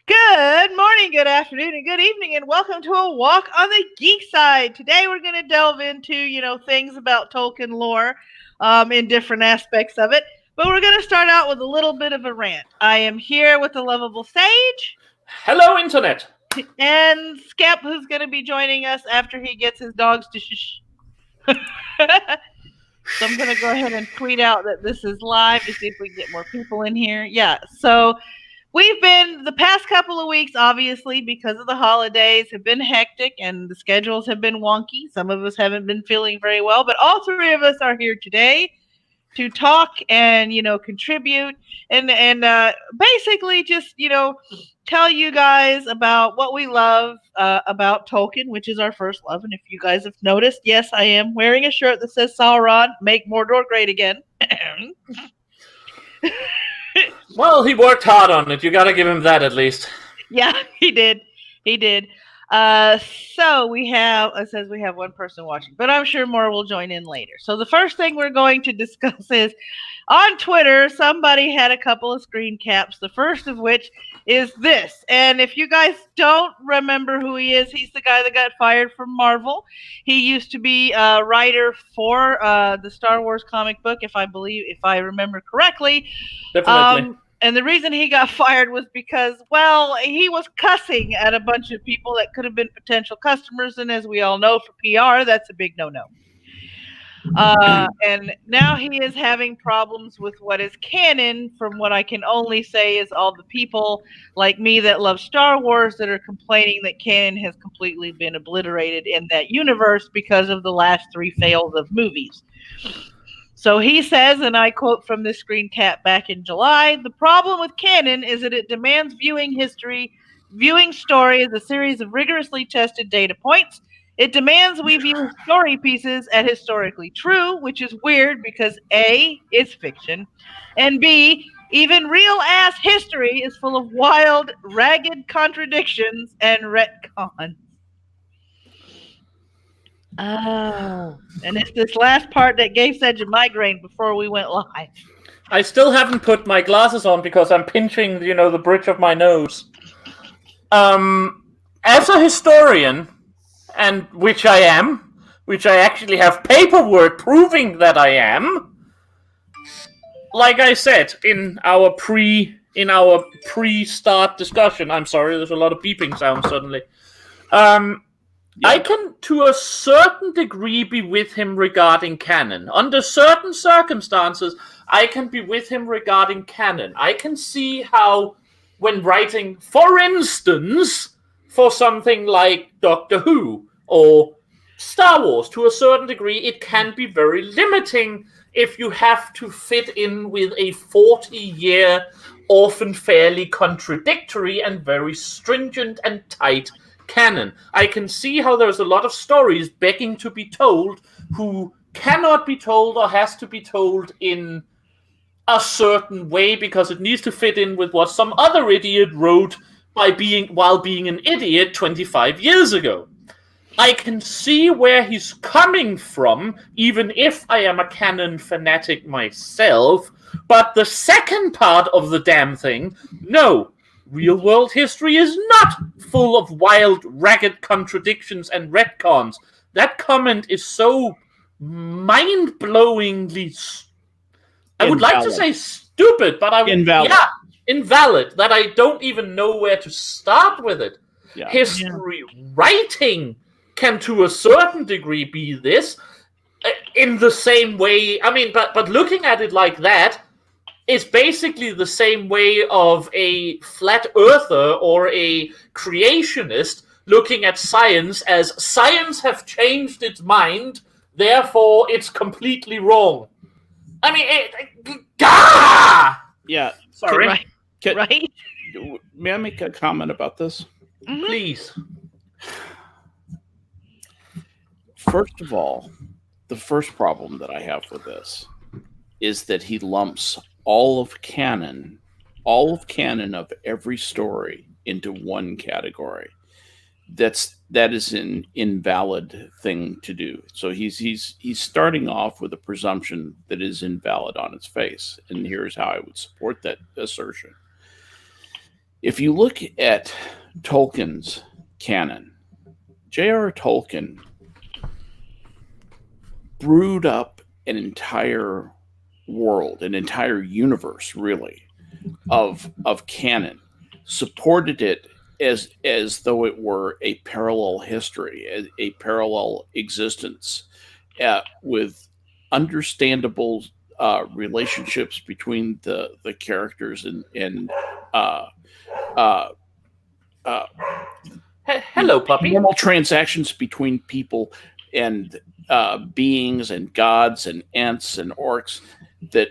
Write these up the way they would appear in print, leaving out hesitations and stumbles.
Good morning, good afternoon, and good evening, and welcome to a walk on the geek side. Today we're going to delve into, things about Tolkien lore in different aspects of it. But we're going to start out with a little bit of a rant. I am here with the lovable Sage. Hello, Internet. And Skep, who's going to be joining us after he gets his dogs to shush. So I'm going to go ahead and tweet out that this is live to see if we can get more people in here. Yeah, so we've been, the past couple of weeks, obviously, because of the holidays, have been hectic and the schedules have been wonky. Some of us haven't been feeling very well, but all three of us are here today to talk and, contribute and basically just, tell you guys about what we love about Tolkien, which is our first love. And if you guys have noticed, yes, I am wearing a shirt that says Sauron, make Mordor great again. Well, he worked hard on it. You gotta give him that at least. Yeah, he did. He did. So it says we have one person watching, but I'm sure more will join in later. So the first thing we're going to discuss is on Twitter, somebody had a couple of screen caps, the first of which is this. And if you guys don't remember who he is, he's the guy that got fired from Marvel. He used to be a writer for the Star Wars comic book, if I remember correctly. Definitely. And the reason he got fired was because, well, he was cussing at a bunch of people that could have been potential customers. And as we all know, for PR, that's a big no-no. And now he is having problems with what is canon, from what I can only say is all the people like me that love Star Wars that are complaining that canon has completely been obliterated in that universe because of the last three fails of movies. So he says, and I quote from this screen cap back in July, "The problem with canon is that it demands viewing story as a series of rigorously tested data points. It demands we view story pieces as historically true, which is weird because A, it's fiction, and B, even real-ass history is full of wild, ragged contradictions and retcons." Oh, and it's this last part that gave Sedge a migraine before we went live. I still haven't put my glasses on because I'm pinching, the bridge of my nose. As a historian, and which I am, which I actually have paperwork proving that I am, like I said in our pre-start discussion. I'm sorry, there's a lot of beeping sounds suddenly. I can, to a certain degree, be with him regarding canon. Under certain circumstances, I can be with him regarding canon. I can see how, when writing, for instance, for something like Doctor Who or Star Wars, to a certain degree, it can be very limiting if you have to fit in with a 40-year, often fairly contradictory and very stringent and tight canon. I can see how there's a lot of stories begging to be told who cannot be told or has to be told in a certain way because it needs to fit in with what some other idiot wrote while being an idiot 25 years ago. I can see where he's coming from, even if I am a canon fanatic myself, but the second part of the damn thing, no. Real-world history is not full of wild, ragged contradictions and retcons. That comment is so mind-blowingly, I would like to say stupid, but invalid, that I don't even know where to start with it. Yeah. History writing can, to a certain degree, be this in the same way. I mean, but looking at it like that, it's basically the same way of a flat earther or a creationist looking at science as science have changed its mind, therefore it's completely wrong. I mean, yeah. Sorry. Right? May I make a comment about this? Mm-hmm. Please. First of all, the first problem that I have with this is that he lumps all of canon of every story into one category. That is an invalid thing to do. So he's starting off with a presumption that is invalid on its face. And here's how I would support that assertion. If you look at Tolkien's canon, J.R.R. Tolkien brewed up an entire world, an entire universe, really, of canon, supported it as though it were a parallel history, a parallel existence, with understandable relationships between the characters and Hello, puppy. normal transactions between people and beings and gods and ents and orcs that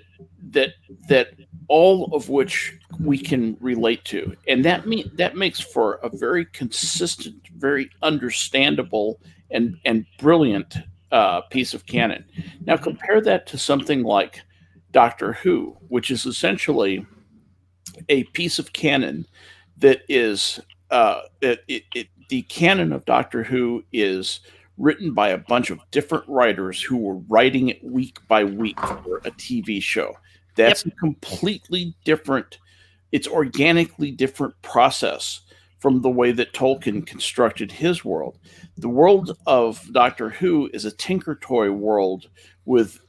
all of which we can relate to, and that makes for a very consistent, very understandable and brilliant piece of canon. Now compare that to something like Doctor Who, which is essentially a piece of canon that is the canon of Doctor Who is written by a bunch of different writers who were writing it week by week for a TV show. That's a completely different, it's organically different process from the way that Tolkien constructed his world. The world of Doctor Who is a tinker toy world with,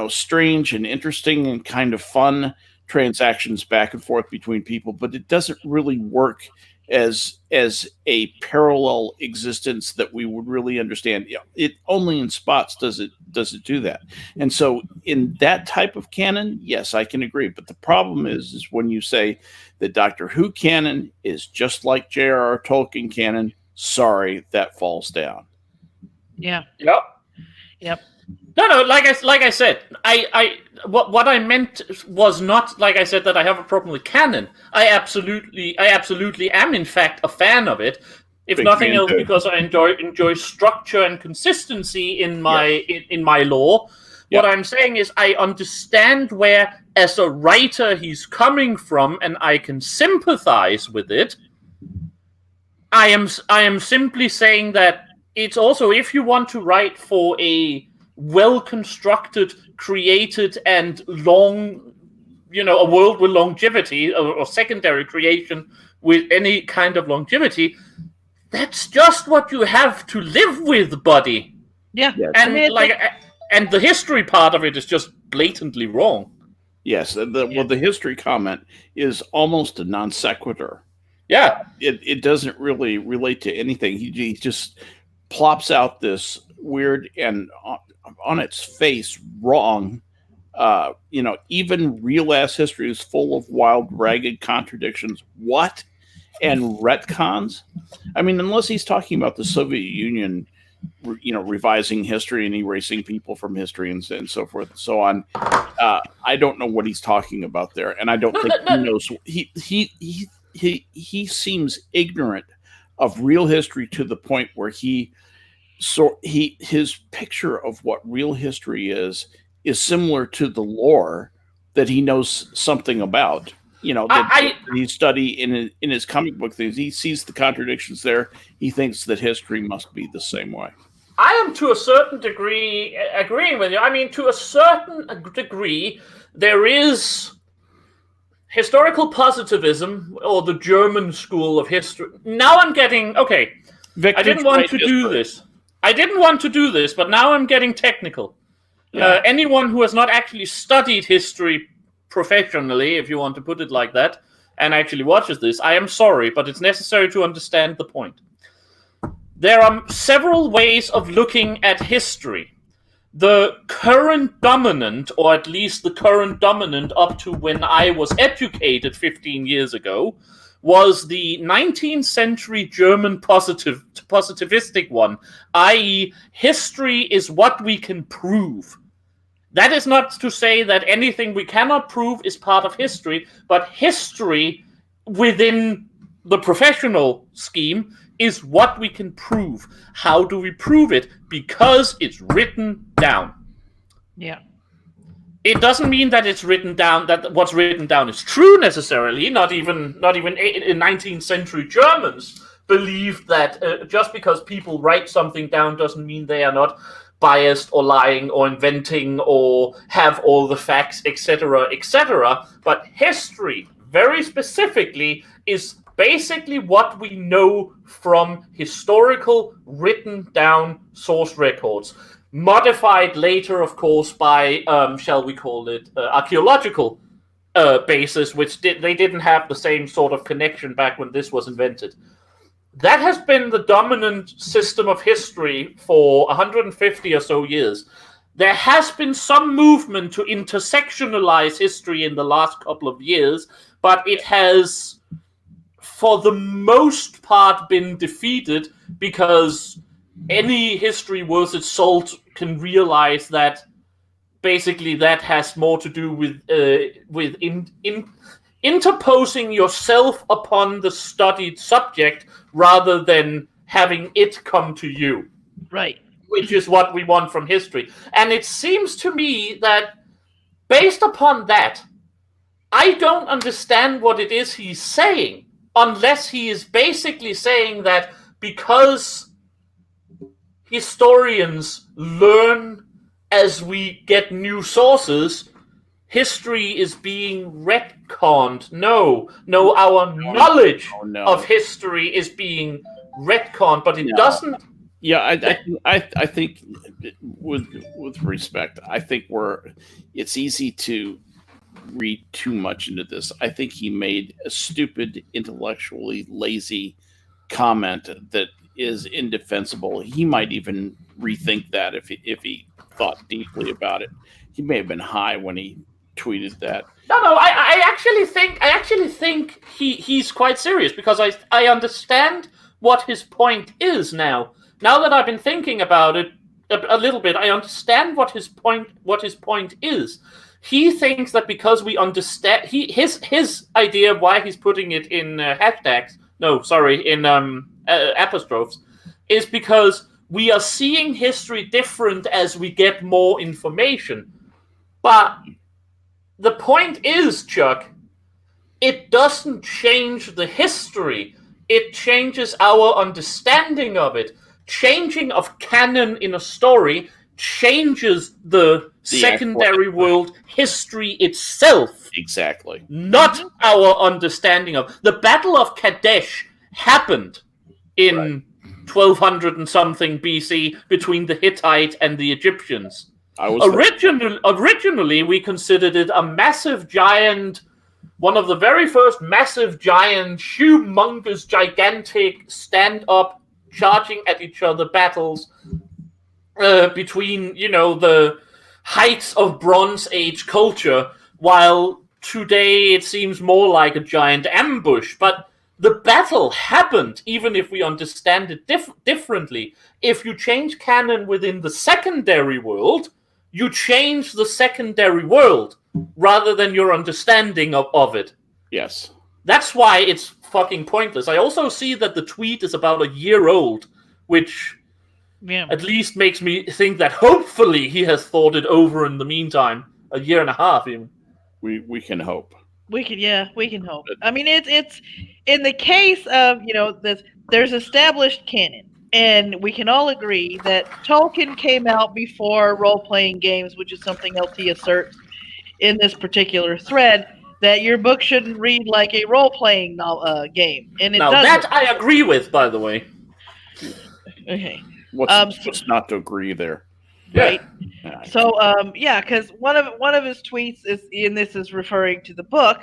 strange and interesting and kind of fun transactions back and forth between people, but it doesn't really work as a parallel existence that we would really understand. It only in spots does it do that. And so in that type of canon, yes, I can agree. But the problem is when you say that Doctor Who canon is just like J.R.R. Tolkien canon, sorry, that falls down. Yeah. Yep. No. Like I said, what I meant was not, like I said, that I have a problem with canon. I absolutely am, in fact, a fan of it. If nothing else, because I enjoy structure and consistency in my lore. Yep. What I'm saying is, I understand where, as a writer, he's coming from, and I can sympathize with it. I am simply saying that it's also, if you want to write for a well-constructed, created, and long, a world with longevity, or secondary creation with any kind of longevity, that's just what you have to live with, buddy. Yeah. And and the history part of it is just blatantly wrong. Yes, the history comment is almost a non sequitur. Yeah. It doesn't really relate to anything. He just plops out this weird and on its face wrong. Even real ass history is full of wild, ragged contradictions. What? And retcons? I mean, unless he's talking about the Soviet Union, revising history and erasing people from history and so forth and so on. I don't know what he's talking about there, and I don't think he knows. He seems ignorant of real history to the point where his picture of what real history is similar to the lore that he knows something about. That he study in his comic book things. He sees the contradictions there. He thinks that history must be the same way. I am, to a certain degree, agreeing with you. I mean, to a certain degree, there is historical positivism, or the German school of history. Now I'm getting, okay, I didn't want to do this, but now I'm getting technical. Yeah. Anyone who has not actually studied history professionally, if you want to put it like that, and actually watches this, I am sorry, but it's necessary to understand the point. There are several ways of looking at history. The current dominant, or at least the current dominant up to when I was educated 15 years ago, was the 19th century German positivistic one, i.e., history is what we can prove. That is not to say that anything we cannot prove is part of history, but history within the professional scheme is what we can prove. How do we prove it? Because it's written down. Yeah. It doesn't mean that it's written down, that what's written down is true necessarily. Not even 19th century Germans believed that just because people write something down doesn't mean they are not biased or lying or inventing or have all the facts, etc., etc. But history, very specifically, is basically what we know from historical written down source records, modified later, of course, by, shall we call it, archaeological basis, which they didn't have the same sort of connection back when this was invented. That has been the dominant system of history for 150 or so years. There has been some movement to intersectionalize history in the last couple of years, but it has, for the most part, been defeated because any history worth its salt can realize that basically that has more to do with interposing yourself upon the studied subject rather than having it come to you. Right. Which is what we want from history. And it seems to me that based upon that, I don't understand what it is he's saying, unless he is basically saying that because historians learn as we get new sources, history is being retconned. No, our knowledge of history is being retconned, but it doesn't. Yeah, I think, with respect, I think it's easy to read too much into this. I think he made a stupid, intellectually lazy comment that is indefensible. He might even rethink that if he thought deeply about it. He may have been high when he tweeted that. No, I actually think he's quite serious, because I understand what his point is now. Now that I've been thinking about it a little bit, I understand what his point is. He thinks that because we understand his idea of why he's putting it in hashtags, in apostrophes, is because we are seeing history different as we get more information. But the point is, Chuck, it doesn't change the history. It changes our understanding of it. Changing of canon in a story changes the secondary world history itself. Exactly. Not our understanding of. The Battle of Kadesh happened in 1200 and something BC between the Hittite and the Egyptians. Originally, we considered it a massive giant, one of the very first massive giant, humongous, gigantic, stand-up, charging at each other battles between, the heights of Bronze Age culture, while today it seems more like a giant ambush. But the battle happened, even if we understand it differently. If you change canon within the secondary world, you change the secondary world rather than your understanding of it. Yes. That's why it's fucking pointless. I also see that the tweet is about a year old, which at least makes me think that hopefully he has thought it over in the meantime. A year and a half, even. We can hope. We can hope. I mean, it's in the case of, there's established canon, and we can all agree that Tolkien came out before role-playing games, which is something else he asserts in this particular thread, that your book shouldn't read like a role-playing game. And that I agree with, by the way. Okay. What's not to agree there? Right. Yeah. So, because one of his tweets is, and this is referring to the book,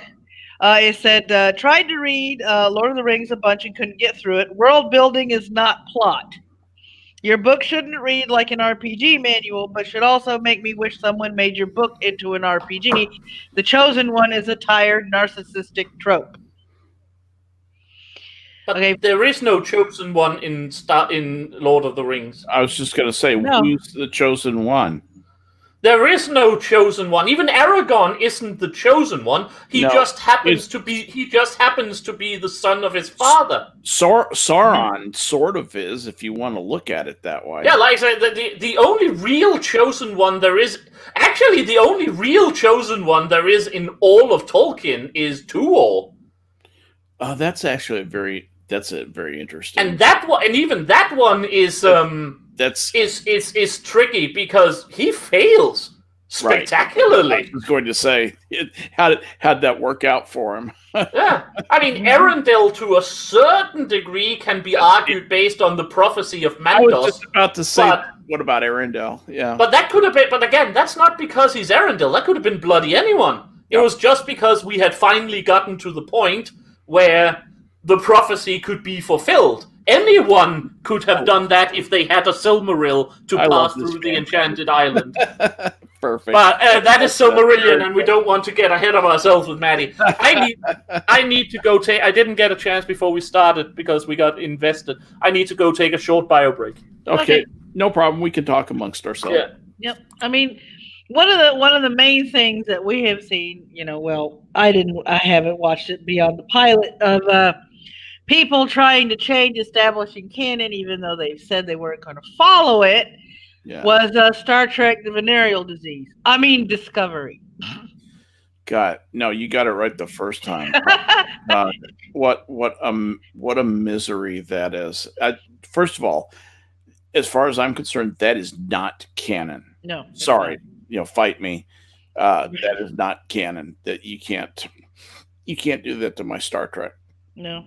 it said, tried to read Lord of the Rings a bunch and couldn't get through it. World building is not plot. Your book shouldn't read like an RPG manual, but should also make me wish someone made your book into an RPG. The chosen one is a tired, narcissistic trope. But there is no chosen one in Lord of the Rings. I was just going to say, who's the chosen one? There is no chosen one. Even Aragorn isn't the chosen one. He just happens to be the son of his father. Sauron sort of is, if you want to look at it that way. Yeah, like I said, the only real chosen one there is, actually the only real chosen one there is in all of Tolkien is Tuor. That's actually very interesting. And that one, and even that one is tricky because he fails spectacularly. I was going to say, how'd that work out for him? Yeah, I mean, Arendelle to a certain degree can be argued based on the prophecy of Mandos. I was just about to say, what about Arendelle? Yeah, but that could have been. But again, that's not because he's Arendelle. That could have been bloody anyone. It was just because we had finally gotten to the point where the prophecy could be fulfilled. Anyone could have done that if they had a Silmaril to pass through the Enchanted Island. Perfect. But that is Silmarillion, and we don't want to get ahead of ourselves with Maddie. I need to go take. I didn't get a chance before we started because we got invested. I need to go take a short bio break. Okay, no problem. We can talk amongst ourselves. Yeah. Yep. I mean, one of the main things that we have seen, I haven't watched it beyond the pilot of people trying to change establishing canon, even though they've said they weren't going to follow it, was Star Trek: The Venereal Disease. I mean, Discovery. God, no, you got it right the first time. What a misery that is. First of all, as far as I'm concerned, that is not canon. No, sorry, fight me. That is not canon. That you can't do that to my Star Trek. No.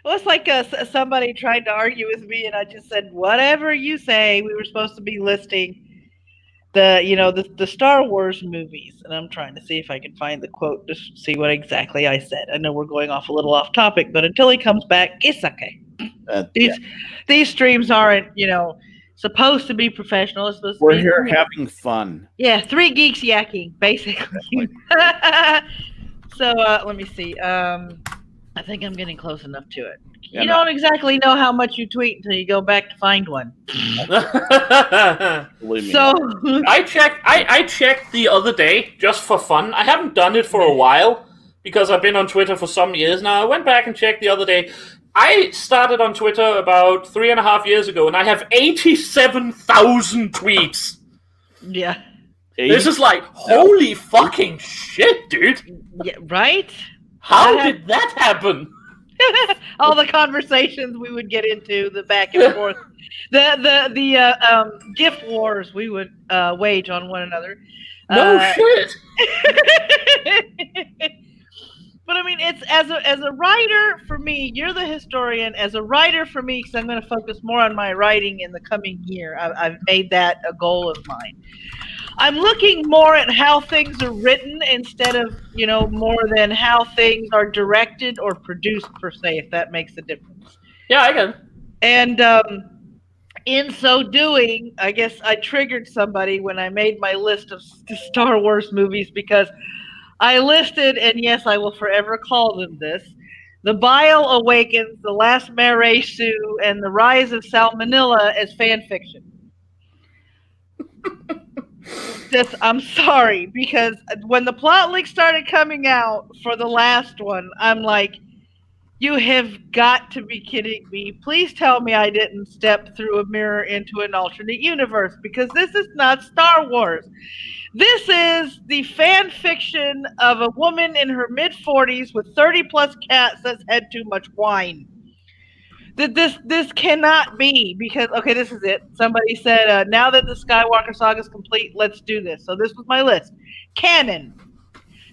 Well, it's like somebody tried to argue with me, and I just said, "Whatever you say." We were supposed to be listing the Star Wars movies, and I'm trying to see if I can find the quote to see what exactly I said. I know we're going off a little off topic, but until he comes back, it's okay. These streams aren't, supposed to be professional. It's supposed we're to be here having fun. Yeah, three geeks yakking, basically. So let me see. I think I'm getting close enough to it. You don't exactly know how much you tweet until you go back to find one. So I checked the other day just for fun. I haven't done it for a while because I've been on Twitter for some years now. I went back and checked the other day. I started on Twitter about 3.5 years ago, and I have 87,000 tweets. Yeah. This is like, holy fucking shit, dude. Yeah, right? How did that happen? All the conversations we would get into, the back and forth, the gift wars we would wage on one another. No shit. But I mean, it's as a writer for me. You're the historian. As a writer for me, because I'm going to focus more on my writing in the coming year. I've made that a goal of mine. I'm looking more at how things are written instead of, more than how things are directed or produced per se, if that makes a difference. Yeah, I can. And in so doing, I guess I triggered somebody when I made my list of Star Wars movies because I listed, and yes, I will forever call them this, The Bile Awakens, The Last Mare Sue, and The Rise of Salmonella as fan fiction. I'm sorry, because when the plot leak started coming out for the last one, I'm like, you have got to be kidding me. Please tell me I didn't step through a mirror into an alternate universe, because this is not Star Wars. This is the fan fiction of a woman in her mid-40s with 30-plus cats that's had too much wine. This cannot be, because, okay, this is it. Somebody said, now that the Skywalker saga is complete, let's do this. So this was my list. Canon.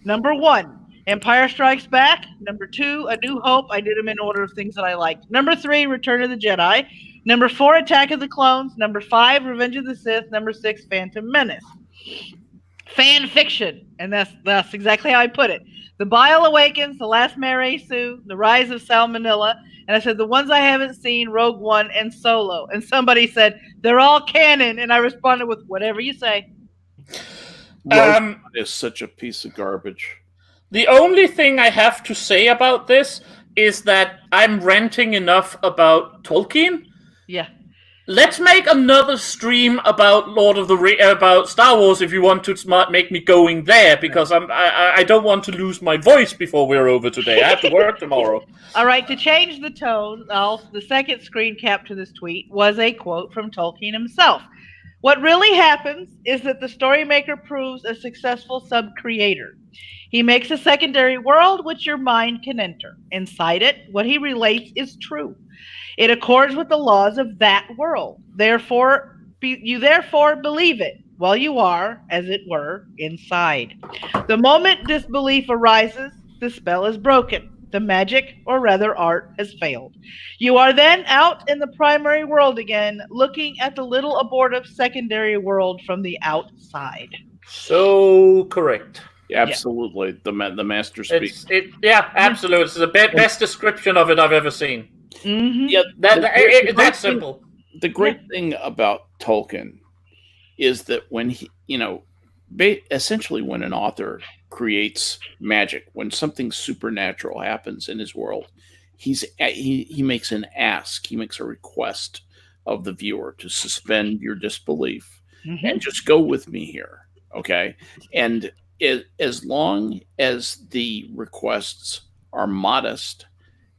Number 1, Empire Strikes Back. Number 2, A New Hope. I did them in order of things that I liked. Number 3, Return of the Jedi. Number 4, Attack of the Clones. Number 5, Revenge of the Sith. Number 6, Phantom Menace. Fan fiction. And that's exactly how I put it. The Bile Awakens, The Last Mare Sue, The Rise of Salmonella. And I said, the ones I haven't seen, Rogue One and Solo. And somebody said, they're all canon. And I responded with, whatever you say. It's such a piece of garbage. The only thing I have to say about this is that I'm ranting enough about Tolkien. Yeah. Let's make another stream about about Star Wars if you want to make me going there, because I don't want to lose my voice before we're over today. I have to work tomorrow. All right, to change the tone, the second screen cap to this tweet was a quote from Tolkien himself. What really happens is that the storymaker proves a successful sub-creator. He makes a secondary world which your mind can enter. Inside it, what he relates is true. It accords with the laws of that world. You therefore believe it. while you are, as it were, inside. The moment disbelief arises, the spell is broken. The magic, or rather art, has failed. You are then out in the primary world again, looking at the little abortive secondary world from the outside. So correct. Absolutely, the master speak. Absolutely. It's the best description of it I've ever seen. Mm-hmm. Yeah, That's simple. The great thing about Tolkien is that when he, essentially when an author creates magic, when something supernatural happens in his world, he makes an ask, he makes a request of the viewer to suspend your disbelief and just go with me here, okay? And as long as the requests are modest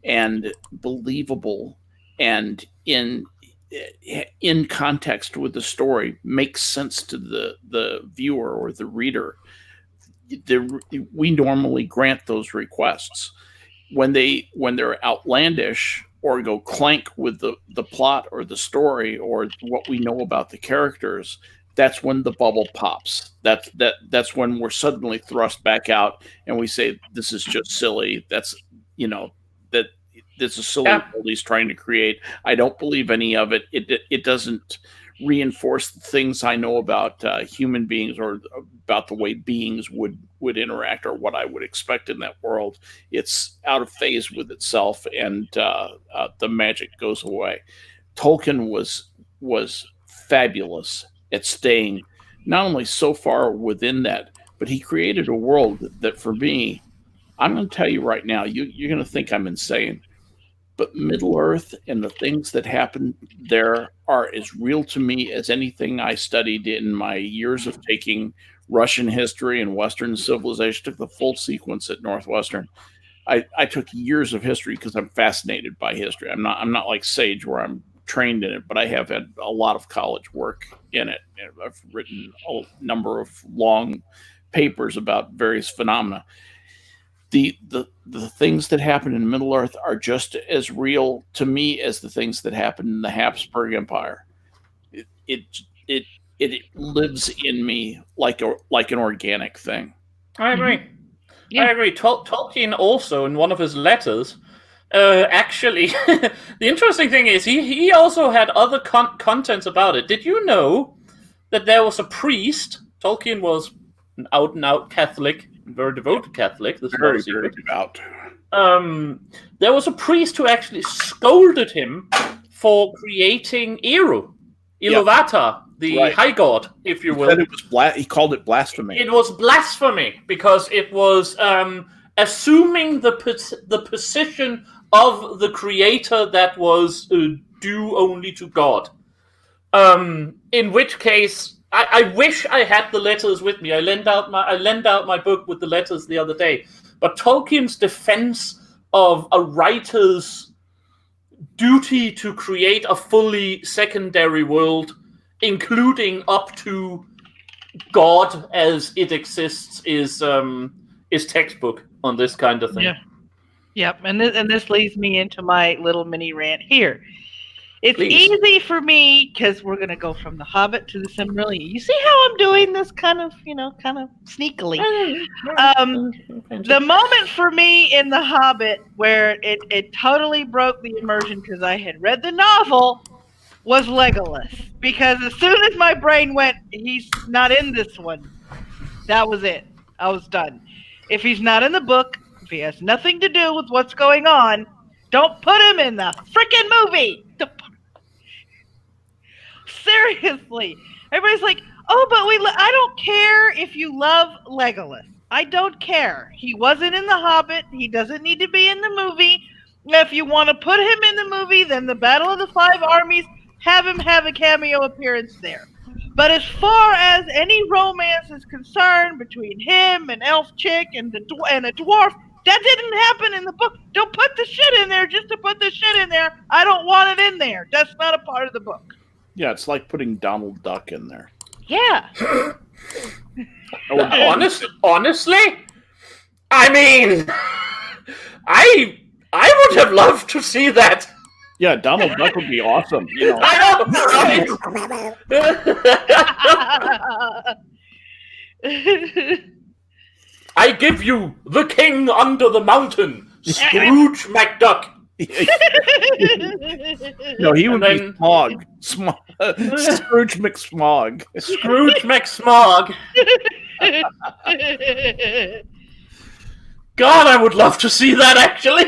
and believable and in context with the story, makes sense to the viewer or the reader, we normally grant those requests. When they're outlandish or go clank with the plot or the story or what we know about the characters, that's when the bubble pops. That's when we're suddenly thrust back out and we say, this is just silly. That's that this is silly world he's trying to create. I don't believe any of it. It doesn't reinforce the things I know about human beings or about the way beings would interact or what I would expect in that world. It's out of phase with itself, and the magic goes away. Tolkien was fabulous at staying not only so far within that, but he created a world that for me, I'm going to tell you right now, you're going to think I'm insane, but Middle Earth and the things that happen there are as real to me as anything I studied in my years of taking Russian history and Western civilization. Took the full sequence at Northwestern. I took years of history because I'm fascinated by history. I'm not like Sage where I'm trained in it, but I have had a lot of college work in it. I've written a number of long papers about various phenomena. The things that happen in Middle Earth are just as real to me as the things that happen in the Habsburg Empire. It lives in me like an organic thing. I agree. Yeah. I agree. Tolkien also, in one of his letters, actually, the interesting thing is he also had other contents about it. Did you know that there was a priest? Tolkien was an out-and-out Catholic, very devoted Catholic. This is very devout. There was a priest who actually scolded him for creating Iluvatar, the high god, if you will. He called it blasphemy. It was blasphemy because it was assuming the position of the creator that was due only to God. In which case, I wish I had the letters with me. I lent out my book with the letters the other day. But Tolkien's defense of a writer's duty to create a fully secondary world, including up to God as it exists, is textbook on this kind of thing. Yeah. Yep. And this leads me into my little mini rant here. It's easy for me because we're gonna go from the Hobbit to the Silmarillion. You see how I'm doing this kind of sneakily. The moment for me in the Hobbit where it totally broke the immersion because I had read the novel was Legolas. Because as soon as my brain went, he's not in this one, that was it. I was done. If he's not in the book, if he has nothing to do with what's going on, don't put him in the freaking movie. Seriously. Everybody's like, oh, but I don't care if you love Legolas. I don't care. He wasn't in The Hobbit. He doesn't need to be in the movie. If you want to put him in the movie, then the Battle of the Five Armies, have him have a cameo appearance there. But as far as any romance is concerned between him and Elf Chick and a dwarf, that didn't happen in the book. Don't put the shit in there just to put the shit in there. I don't want it in there. That's not a part of the book. Yeah, it's like putting Donald Duck in there. Yeah. Honestly, I mean, I would have loved to see that. Yeah, Donald Duck would be awesome. You know, I know. I give you the king under the mountain, Scrooge McDuck. No, he would be then- Smog. Scrooge McSmog. Scrooge McSmog. God, I would love to see that, actually.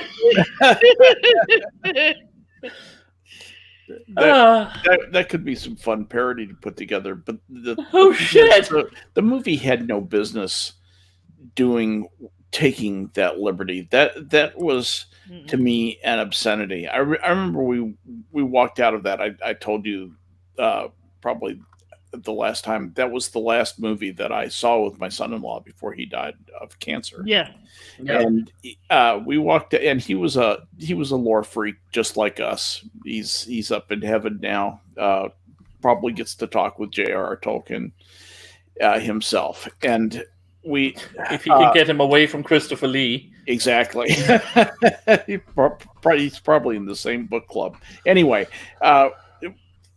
That could be some fun parody to put together. But Shit. The movie had no business taking that liberty. That was, to me, an obscenity. I remember we walked out of that. I told you probably the last time. That was the last movie that I saw with my son-in-law before he died of cancer. Yeah. And we walked, and he was a lore freak just like us. He's up in heaven now. Probably gets to talk with J.R.R. Tolkien himself, and we if he can get him away from Christopher Lee. Exactly. He's probably in the same book club. Anyway,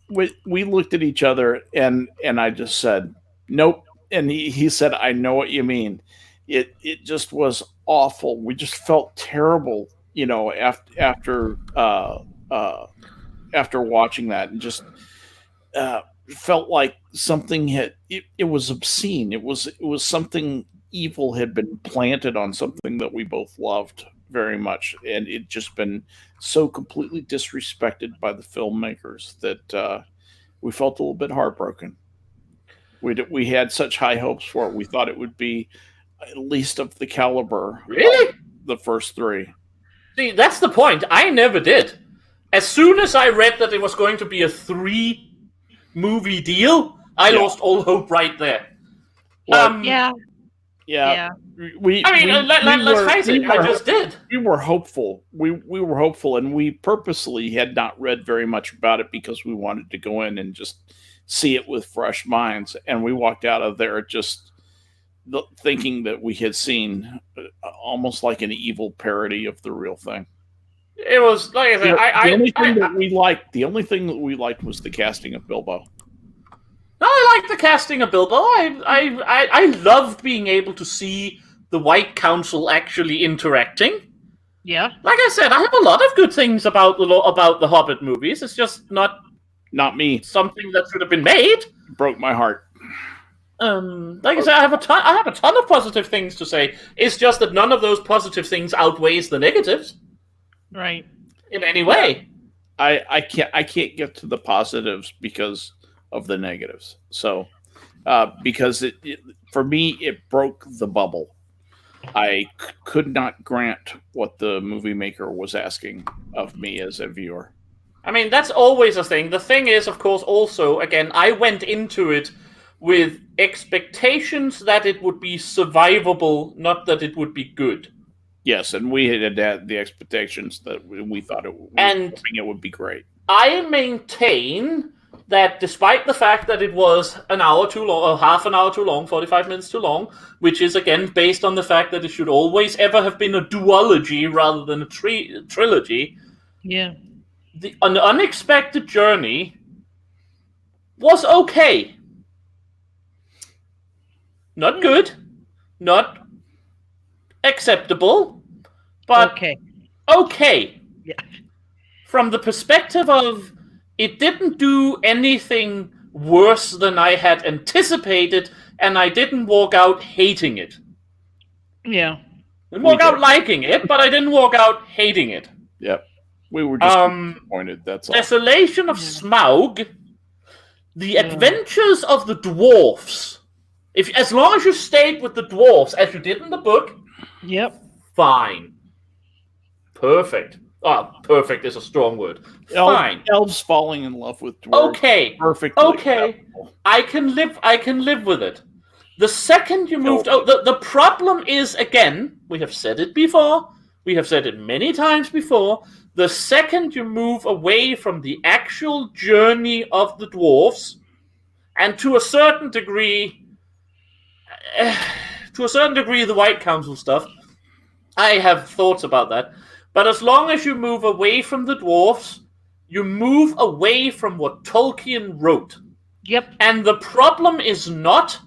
we looked at each other, and I just said, nope. And he said, I know what you mean. It just was awful. We just felt terrible, you know, after watching that, and just felt like something it was obscene. It was something evil had been planted on something that we both loved very much, and it just been so completely disrespected by the filmmakers that we felt a little bit heartbroken. We had such high hopes for it. We thought it would be at least of the caliber of the first three. See, that's the point. I never did. As soon as I read that it was going to be a 3-movie deal, I lost all hope right there. Well, Yeah. Let's face it. I just did. We were hopeful. We were hopeful, and we purposely had not read very much about it because we wanted to go in and just see it with fresh minds. And we walked out of there just thinking that we had seen almost like an evil parody of the real thing. It was like I said. The only thing that we liked was the casting of Bilbo. No, I like the casting of Bilbo. I loved being able to see the White Council actually interacting. Yeah. Like I said, I have a lot of good things about the Hobbit movies. It's just not me. Something that should have been made. It broke my heart. Like I said, I have a ton of positive things to say. It's just that none of those positive things outweighs the negatives. Right. In any way. I can't get to the positives because of the negatives. So, because for me, it broke the bubble. I could not grant what the movie maker was asking of me as a viewer. I mean, that's always a thing. The thing is, of course, also, again, I went into it with expectations that it would be survivable, not that it would be good. Yes, and we had the expectations that we thought it would be great. I maintain that despite the fact that it was an hour too long, or half an hour too long, 45 minutes too long, which is, again, based on the fact that it should always ever have been a duology rather than a trilogy. Yeah. An Unexpected Journey was okay. Not good, not acceptable, but okay. Yeah. From the perspective of it didn't do anything worse than I had anticipated, and I didn't walk out hating it. Yeah. I didn't walk out liking it, but I didn't walk out hating it. Yep. We were just disappointed, that's all. Desolation of Smaug, The Adventures of the Dwarfs. As long as you stayed with the dwarfs, as you did in the book, fine. Perfect. Oh, perfect is a strong word. Fine. Elves falling in love with dwarves. Okay. Perfect. Okay. I can live with it. The second you moved the problem is, again, we have said it before, we have said it many times before, the second you move away from the actual journey of the dwarfs, and to a certain degree, the White Council stuff, I have thoughts about that. But as long as you move away from the dwarfs you move away from what Tolkien wrote. Yep. And the problem is not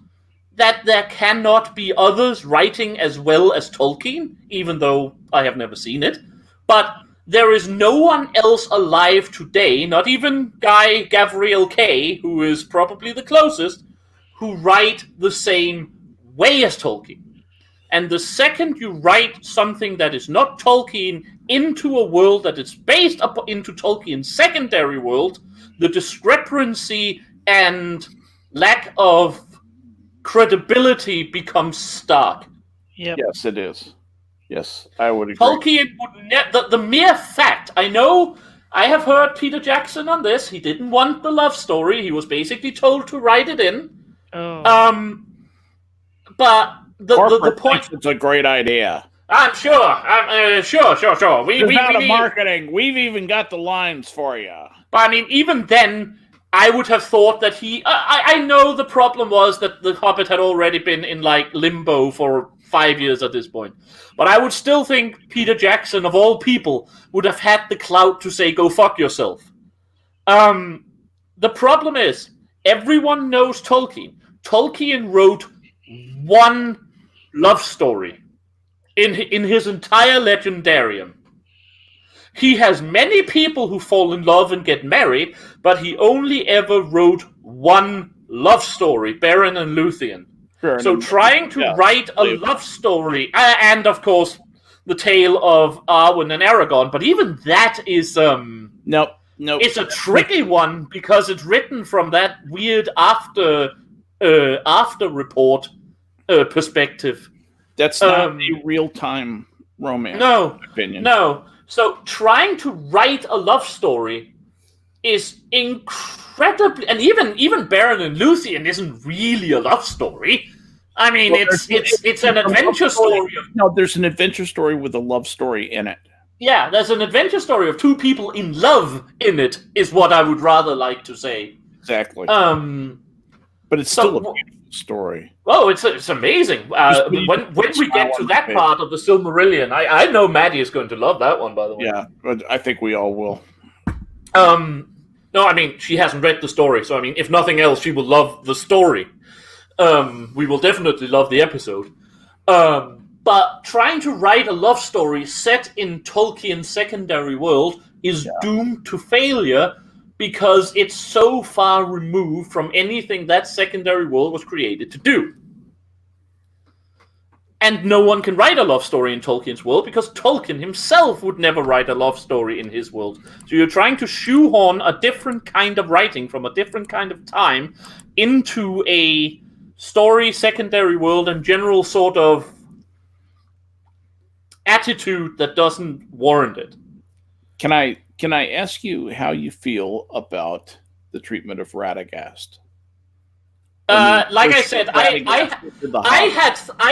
that there cannot be others writing as well as Tolkien, even though I have never seen it, but there is no one else alive today, not even Guy Gavriel Kay, who is probably the closest, who write the same way as Tolkien. And the second you write something that is not Tolkien into a world that is based into Tolkien's secondary world, the discrepancy and lack of credibility becomes stark. Yep. Yes, it is. Yes, I would agree. Tolkien would the mere fact, I know, I have heard Peter Jackson on this, he didn't want the love story, he was basically told to write it in. Oh. But the point, it's a great idea. I'm sure, sure. We've got marketing. We've even got the lines for you. But I mean, even then, I would have thought that I know the problem was that The Hobbit had already been in like limbo for 5 years at this point. But I would still think Peter Jackson, of all people, would have had the clout to say, go fuck yourself. The problem is, everyone knows Tolkien. Tolkien wrote one love story in his entire legendarium. He has many people who fall in love and get married, but he only ever wrote one love story, Beren and Luthien. Sure, so trying to write a love story, and of course, the tale of Arwen and Aragorn, but even that is nope. It's a tricky one because it's written from that weird after report perspective. That's not a real-time romance. No, in my opinion. No. So trying to write a love story is incredibly, and even Beren and Luthien isn't really a love story. I mean, it's an adventure story. No, there's an adventure story with a love story in it. Yeah, there's an adventure story of two people in love in it, is what I would rather like to say. Exactly. But it's still a beautiful story. Oh, it's amazing. When we get to that part of the Silmarillion, I know Maddie is going to love that one, by the way. Yeah, but I think we all will. No, I mean, she hasn't read the story, so I mean, if nothing else, she will love the story. We will definitely love the episode. But trying to write a love story set in Tolkien's secondary world is doomed to failure because it's so far removed from anything that secondary world was created to do. And no one can write a love story in Tolkien's world because Tolkien himself would never write a love story in his world. So you're trying to shoehorn a different kind of writing from a different kind of time into a story, secondary world, and general sort of attitude that doesn't warrant it. Can I ask you how you feel about the treatment of Radagast? Like I said, I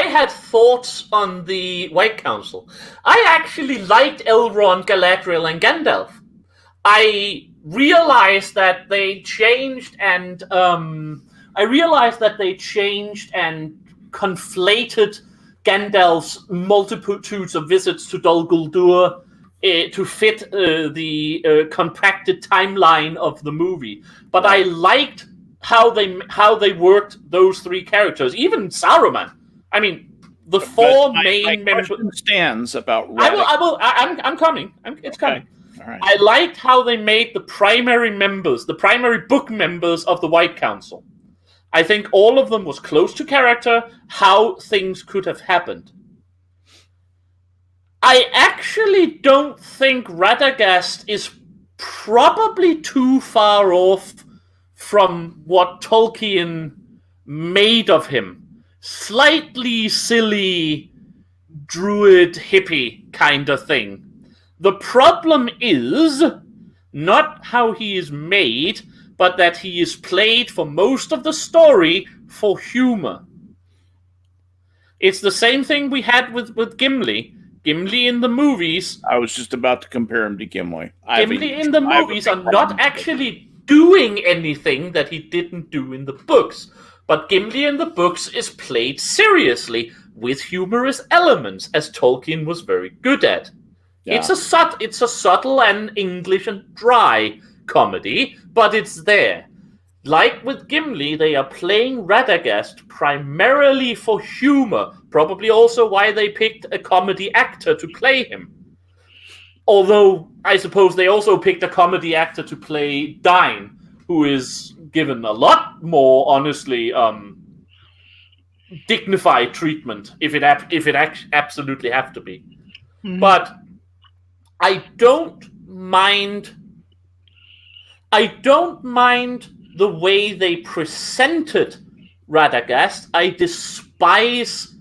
had thoughts on the White Council. I actually liked Elrond, Galadriel, and Gandalf. I realized that they changed and conflated Gandalf's multitudes of visits to Dol Guldur to fit the compacted timeline of the movie. But I liked how they worked those three characters, even Saruman. I mean, the four main members stands about. I'm coming. It's coming. All right. I liked how they made the primary book members of the White Council. I think all of them was close to character, how things could have happened. I actually don't think Radagast is probably too far off from what Tolkien made of him. Slightly silly, druid hippie kind of thing. The problem is not how he is made, but that he is played for most of the story for humor. It's the same thing we had with Gimli. Gimli in the movies... I was just about to compare him to Gimli. Gimli in the movies are not actually doing anything that he didn't do in the books. But Gimli in the books is played seriously with humorous elements, as Tolkien was very good at. Yeah. It's a subtle and English and dry comedy, but it's there. Like with Gimli, they are playing Radagast primarily for humor. Probably also why they picked a comedy actor to play him. Although, I suppose they also picked a comedy actor to play Dine, who is given a lot more, honestly, dignified treatment, if it absolutely have to be. Mhm. But I don't mind the way they presented Radagast. I despise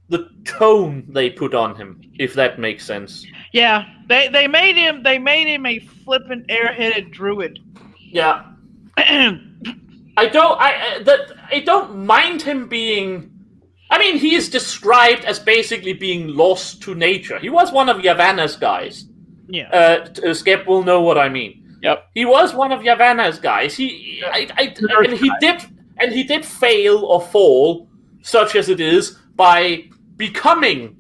the tone they put on him, if that makes sense. Yeah, they made him a flippant airheaded druid. Yeah. I don't mind him being. I mean, he is described as basically being lost to nature. He was one of Yavanna's guys. Yeah. Skep will know what I mean. Yep. He was one of Yavanna's guys. He did fail or fall, such as it is, by becoming,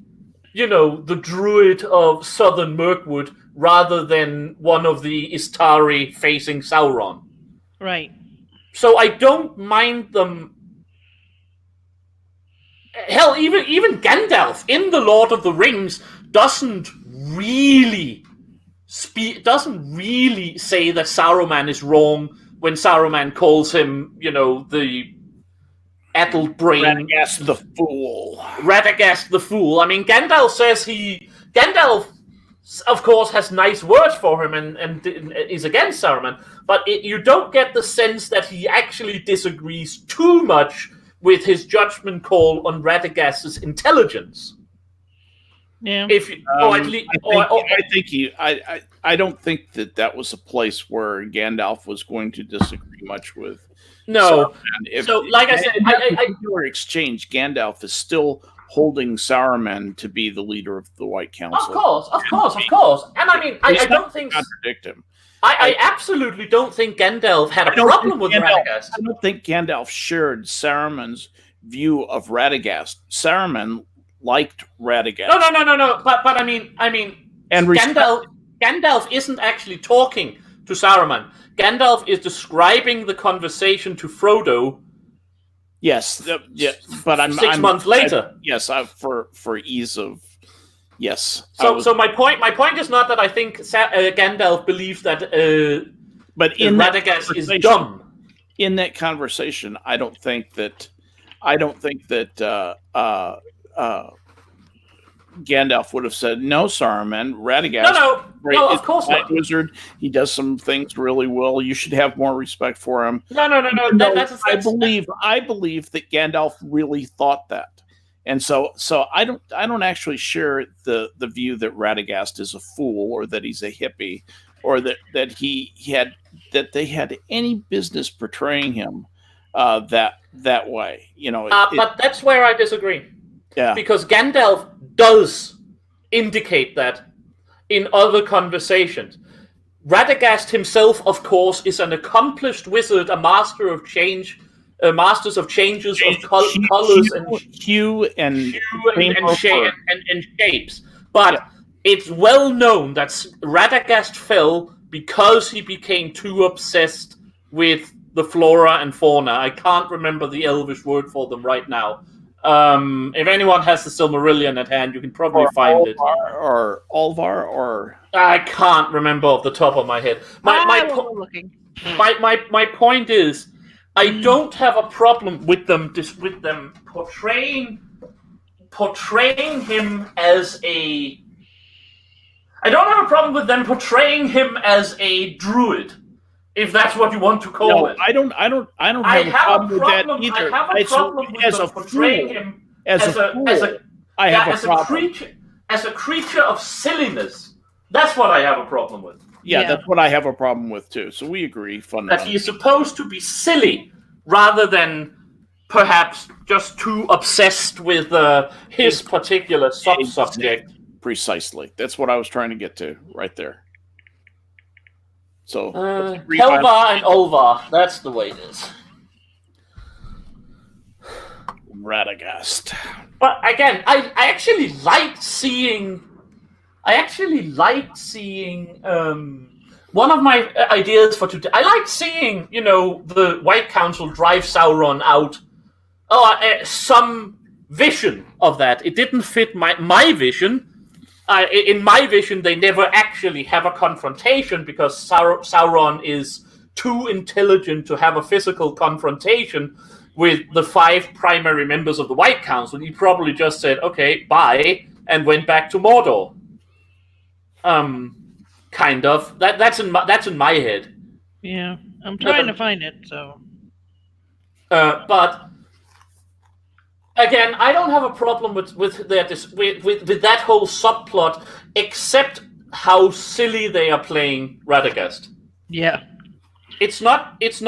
the druid of Southern Mirkwood rather than one of the Istari facing Sauron. Right. So I don't mind them. Hell, even Gandalf in the Lord of the Rings doesn't really say that Saruman is wrong when Saruman calls him, the addled brain. Radagast the fool. Radagast the fool. I mean, Gandalf, of course, has nice words for him and is against Saruman, but you don't get the sense that he actually disagrees too much with his judgment call on Radagast's intelligence. Yeah. I don't think that was a place where Gandalf was going to disagree much with. No. Like I said, in that particular exchange, Gandalf is still holding Saruman to be the leader of the White Council. Of course. And I mean, I don't think contradict him. I absolutely don't think Gandalf had a problem with Radagast. I don't think Gandalf shared Saruman's view of Radagast. Saruman liked Radagast. No. But I mean, and Gandalf isn't actually talking to Saruman. Gandalf is describing the conversation to Frodo. Yes, but 6 months later. For ease of. Yes. So my point is not that I think Gandalf believes that but Radagast is dumb. In that conversation, I don't think that Gandalf would have said, "No, Saruman, Radagast. No, of course not. Wizard. He does some things really well. You should have more respect for him." No. I believe that Gandalf really thought that. And so I don't actually share the view that Radagast is a fool or that he's a hippie or that they had any business portraying him that way. But that's where I disagree. Yeah. Because Gandalf does indicate that in other conversations. Radagast himself, of course, is an accomplished wizard, a master of change. Masters of changes of colors and hue and shapes. But it's well known that Radagast fell because he became too obsessed with the flora and fauna. I can't remember the Elvish word for them right now. If anyone has the Silmarillion at hand, you can probably find it. Or Alvar, or I can't remember off the top of my head. My point is, I don't have a problem with them portraying him as a. I don't have a problem with them portraying him as a druid, if that's what you want to call it. I don't have a problem with that either. I have a problem with them portraying him as a creature of silliness. That's what I have a problem with. Yeah, that's what I have a problem with too. So we agree fundamentally. That he is supposed to be silly rather than perhaps just too obsessed with his particular subject. Precisely. That's what I was trying to get to right there. So Helvar and Olvar, that's the way it is. Radagast. But again, I actually like seeing I actually liked seeing one of my ideas for today. I liked seeing, the White Council drive Sauron out. Some vision of that. It didn't fit my vision. In my vision, they never actually have a confrontation because Sauron is too intelligent to have a physical confrontation with the 5 primary members of the White Council. He probably just said, "Okay, bye," and went back to Mordor. Kind of. That's in my head. Yeah, I'm trying to find it. So, but again, I don't have a problem with that whole subplot, except how silly they are playing Radagast. yeah. It's not his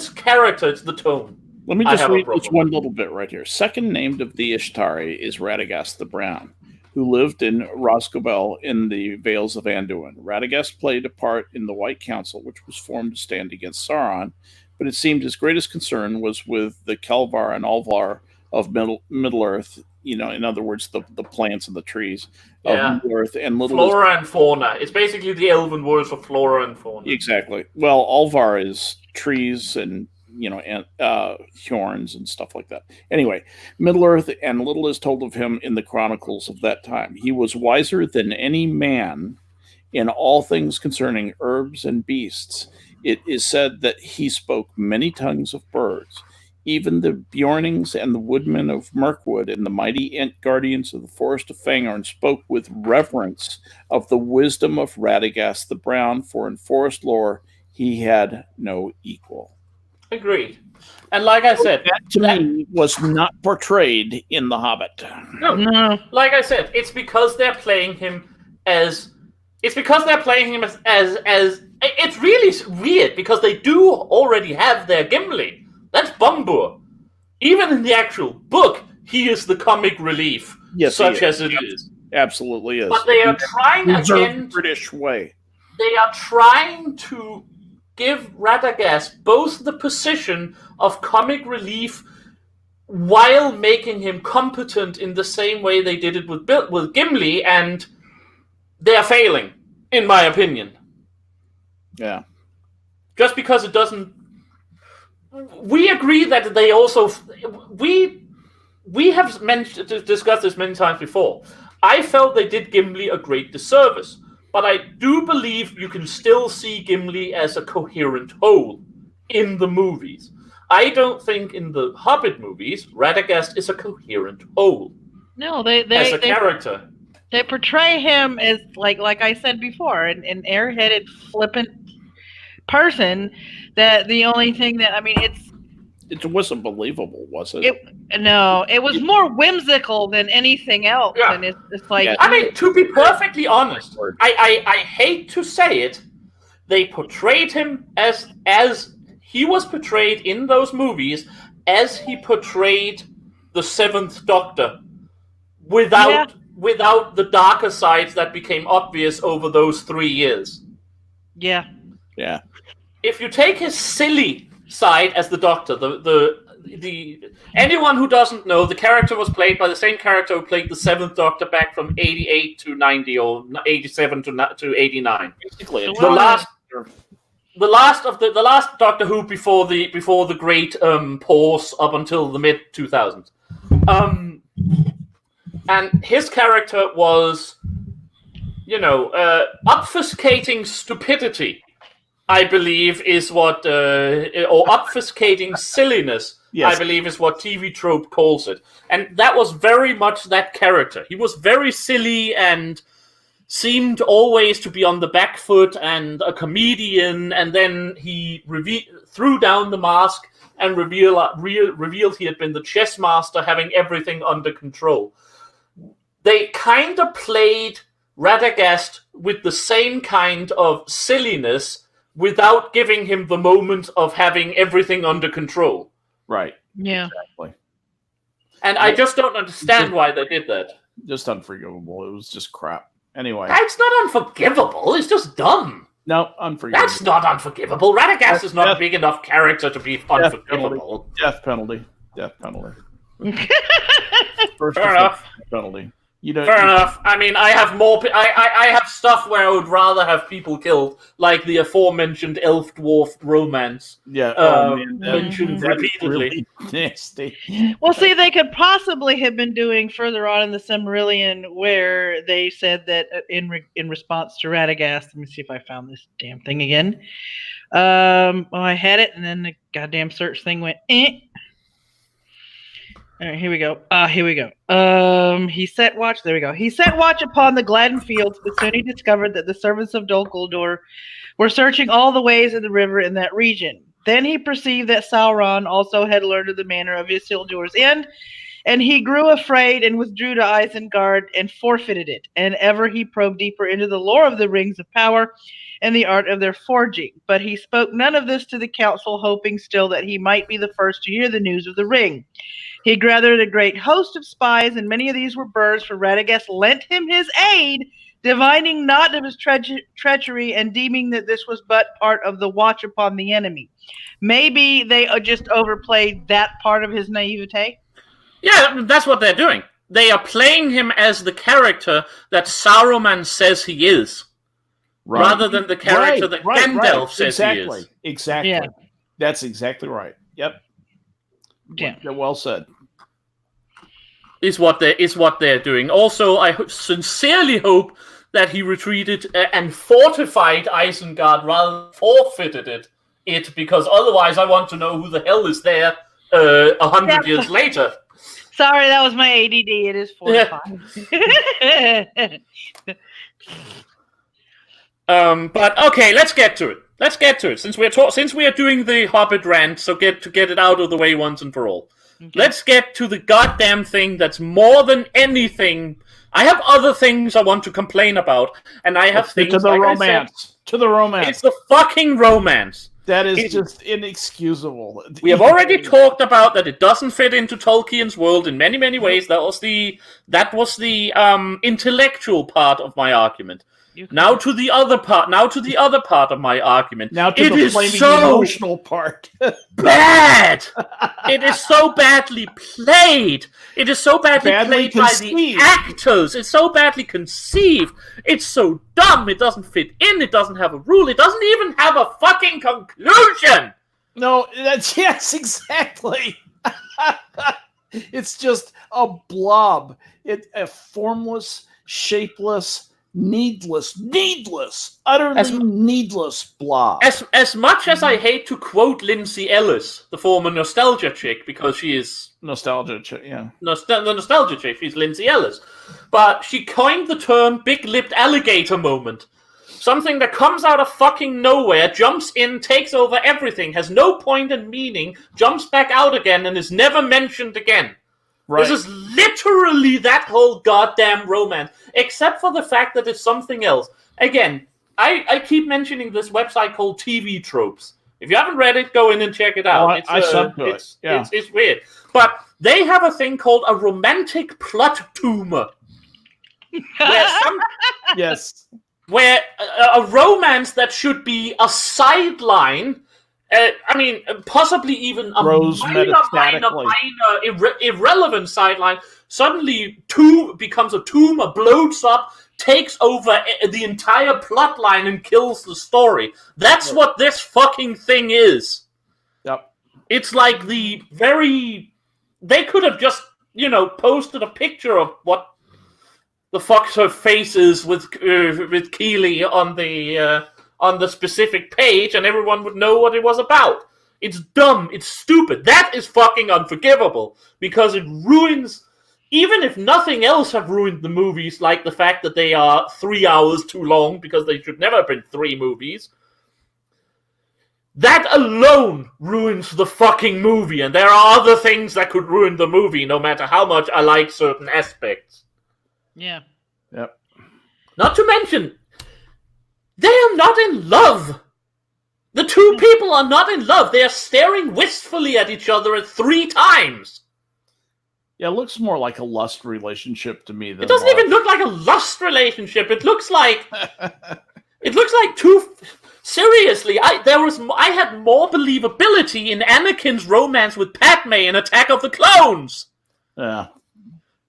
character, it's the tone. Let me just read this one little bit right here. Second named of the Ishtari is Radagast the Brown, who lived in Rosgobel in the Vales of Anduin. Radagast played a part in the White Council, which was formed to stand against Sauron, but it seemed his greatest concern was with the Kelvar and Alvar of Middle-earth, in other words, the plants and the trees of Middle-earth. And flora and fauna. It's basically the elven words for flora and fauna. Exactly. Well, Alvar is trees and horns and stuff like that. Anyway, Middle-earth, and little is told of him in the chronicles of that time. He was wiser than any man in all things concerning herbs and beasts. It is said that he spoke many tongues of birds. Even the Bjornings and the woodmen of Mirkwood and the mighty Ent guardians of the forest of Fangorn spoke with reverence of the wisdom of Radagast the Brown, for in forest lore he had no equal. Agreed. And like I said, that to me was not portrayed in The Hobbit. No. Like I said, it's because they're playing him as it's really weird because they do already have their Gimli. That's Bombur. Even in the actual book, he is the comic relief, such as it is. Absolutely is. But they are trying again, British way. They are trying to give Radagast both the position of comic relief while making him competent in the same way they did it with Gimli, and they are failing, in my opinion. Yeah. Just because it doesn't. We agree that they also. We have discussed this many times before. I felt they did Gimli a great disservice, but I do believe you can still see Gimli as a coherent whole in the movies. I don't think in the Hobbit movies Radagast is a coherent whole. No, they as a character. They portray him as like I said before, an airheaded, flippant person. That the only thing that it wasn't believable, was it? It was more whimsical than anything else, and it's like. Yeah. To be perfectly honest, I hate to say it, they portrayed him as he was portrayed in those movies, as he portrayed the Seventh Doctor, without the darker sides that became obvious over those 3 years. Yeah. Yeah. If you take his silly side as the Doctor, the anyone who doesn't know, the character was played by the same character who played the Seventh Doctor back from 88 to 90 or 87 to 89. Basically, the last Doctor Who before the great pause up until the mid 2000s. And his character was, obfuscating stupidity, I believe, is what, or obfuscating silliness, yes. I believe is what TV Trope calls it. And that was very much that character. He was very silly and seemed always to be on the back foot and a comedian, and then he threw down the mask and revealed he had been the chess master, having everything under control. They kind of played Radagast with the same kind of silliness without giving him the moment of having everything under control. Right. Yeah. Exactly. And I just don't understand why they did that. Just unforgivable. It was just crap. Anyway. It's not unforgivable. It's just dumb. No, unforgivable. That's not unforgivable. Radagast is not a big enough character to be unforgivable. Death penalty. first Fair enough. penalty. You know, Fair enough. I mean, I have more. I have stuff where I would rather have people killed, like the aforementioned elf dwarf romance. Yeah, mentioned repeatedly. Really nasty. Well, see, they could possibly have been doing further on in the Silmarillion where they said that in response to Radagast. Let me see if I found this damn thing again. Well, I had it, and then the goddamn search thing went. All right, here we go. He set watch. There we go. He set watch upon the Gladden fields, but soon he discovered that the servants of Dol Guldur were searching all the ways of the river in that region. Then he perceived that Sauron also had learned of the manner of Isildur's end, and he grew afraid and withdrew to Isengard and forfeited it. And ever he probed deeper into the lore of the rings of power and the art of their forging. But he spoke none of this to the council, hoping still that he might be the first to hear the news of the ring. He gathered a great host of spies, and many of these were birds, for Radagast lent him his aid, divining not of his treachery and deeming that this was but part of the watch upon the enemy. Maybe they just overplayed that part of his naivete? Yeah, that's what they're doing. They are playing him as the character that Saruman says he is, rather than the character that Gandalf says he is. Exactly. Yeah. That's exactly right. Yep. Yeah. Well said. Is what they're doing. Also, I sincerely hope that he retreated and fortified Isengard rather than forfeited it, because otherwise I want to know who the hell is there 100 years later. Sorry, that was my ADD. It is fortified. But okay, let's get to it. Since we are doing the Hobbit rant, so get it out of the way once and for all. Okay. Let's get to the goddamn thing that's more than anything. I have other things I want to complain about, and I have things to the romance. It's the fucking romance. That is just inexcusable. We have already talked about that it doesn't fit into Tolkien's world in many, many ways. That was the intellectual part of my argument. Now to the other part of my argument. Now to the flaming emotional part. Bad! It is so badly played. It is so badly played conceived. By the actors. It's so badly conceived. It's so dumb. It doesn't fit in. It doesn't have a rule. It doesn't even have a fucking conclusion. No, yes, exactly. It's just a blob. A formless, shapeless, needless, utterly needless blob. As much as I hate to quote Lindsay Ellis, the former nostalgia chick, because she is nostalgia chick, yeah, the nostalgia chick. She's Lindsay Ellis, but she coined the term "big-lipped alligator moment." Something that comes out of fucking nowhere, jumps in, takes over everything, has no point and meaning, jumps back out again, and is never mentioned again. Right. This is literally that whole goddamn romance, except for the fact that it's something else. Again, I keep mentioning this website called TV Tropes. If you haven't read it, go in and check it out. It's weird. But they have a thing called a romantic plot tumor. Where a romance that should be a sideline, possibly even a minor, irrelevant sideline, suddenly becomes a tumor, blows up, takes over the entire plot line and kills the story. That's what this fucking thing is. Yep. It's like they could have just, posted a picture of what the fuck her face is with Keeley on the specific page, and everyone would know what it was about. It's dumb. It's stupid. That is fucking unforgivable, because it ruins, even if nothing else have ruined the movies, like the fact that they are 3 hours too long, because they should never have been 3 movies. That alone ruins the fucking movie, and there are other things that could ruin the movie, no matter how much I like certain aspects. Yeah. Yep. Not to mention, they are not in love. The two people are not in love. They are staring wistfully at each other 3 times. Yeah, it looks more like a lust relationship to me than it doesn't even look like a lust relationship. It looks like two. Seriously, I had more believability in Anakin's romance with Padme in Attack of the Clones. Yeah.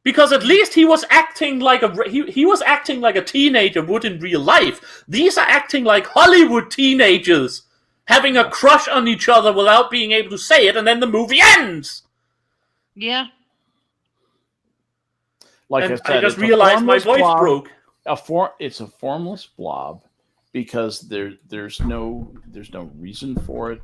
Because at least he was acting like he was acting like a teenager would in real life. These are acting like Hollywood teenagers having a crush on each other without being able to say it, and then the movie ends. Yeah. Like And I said, I just realized my voice broke. It's a formless blob because there's no reason for it.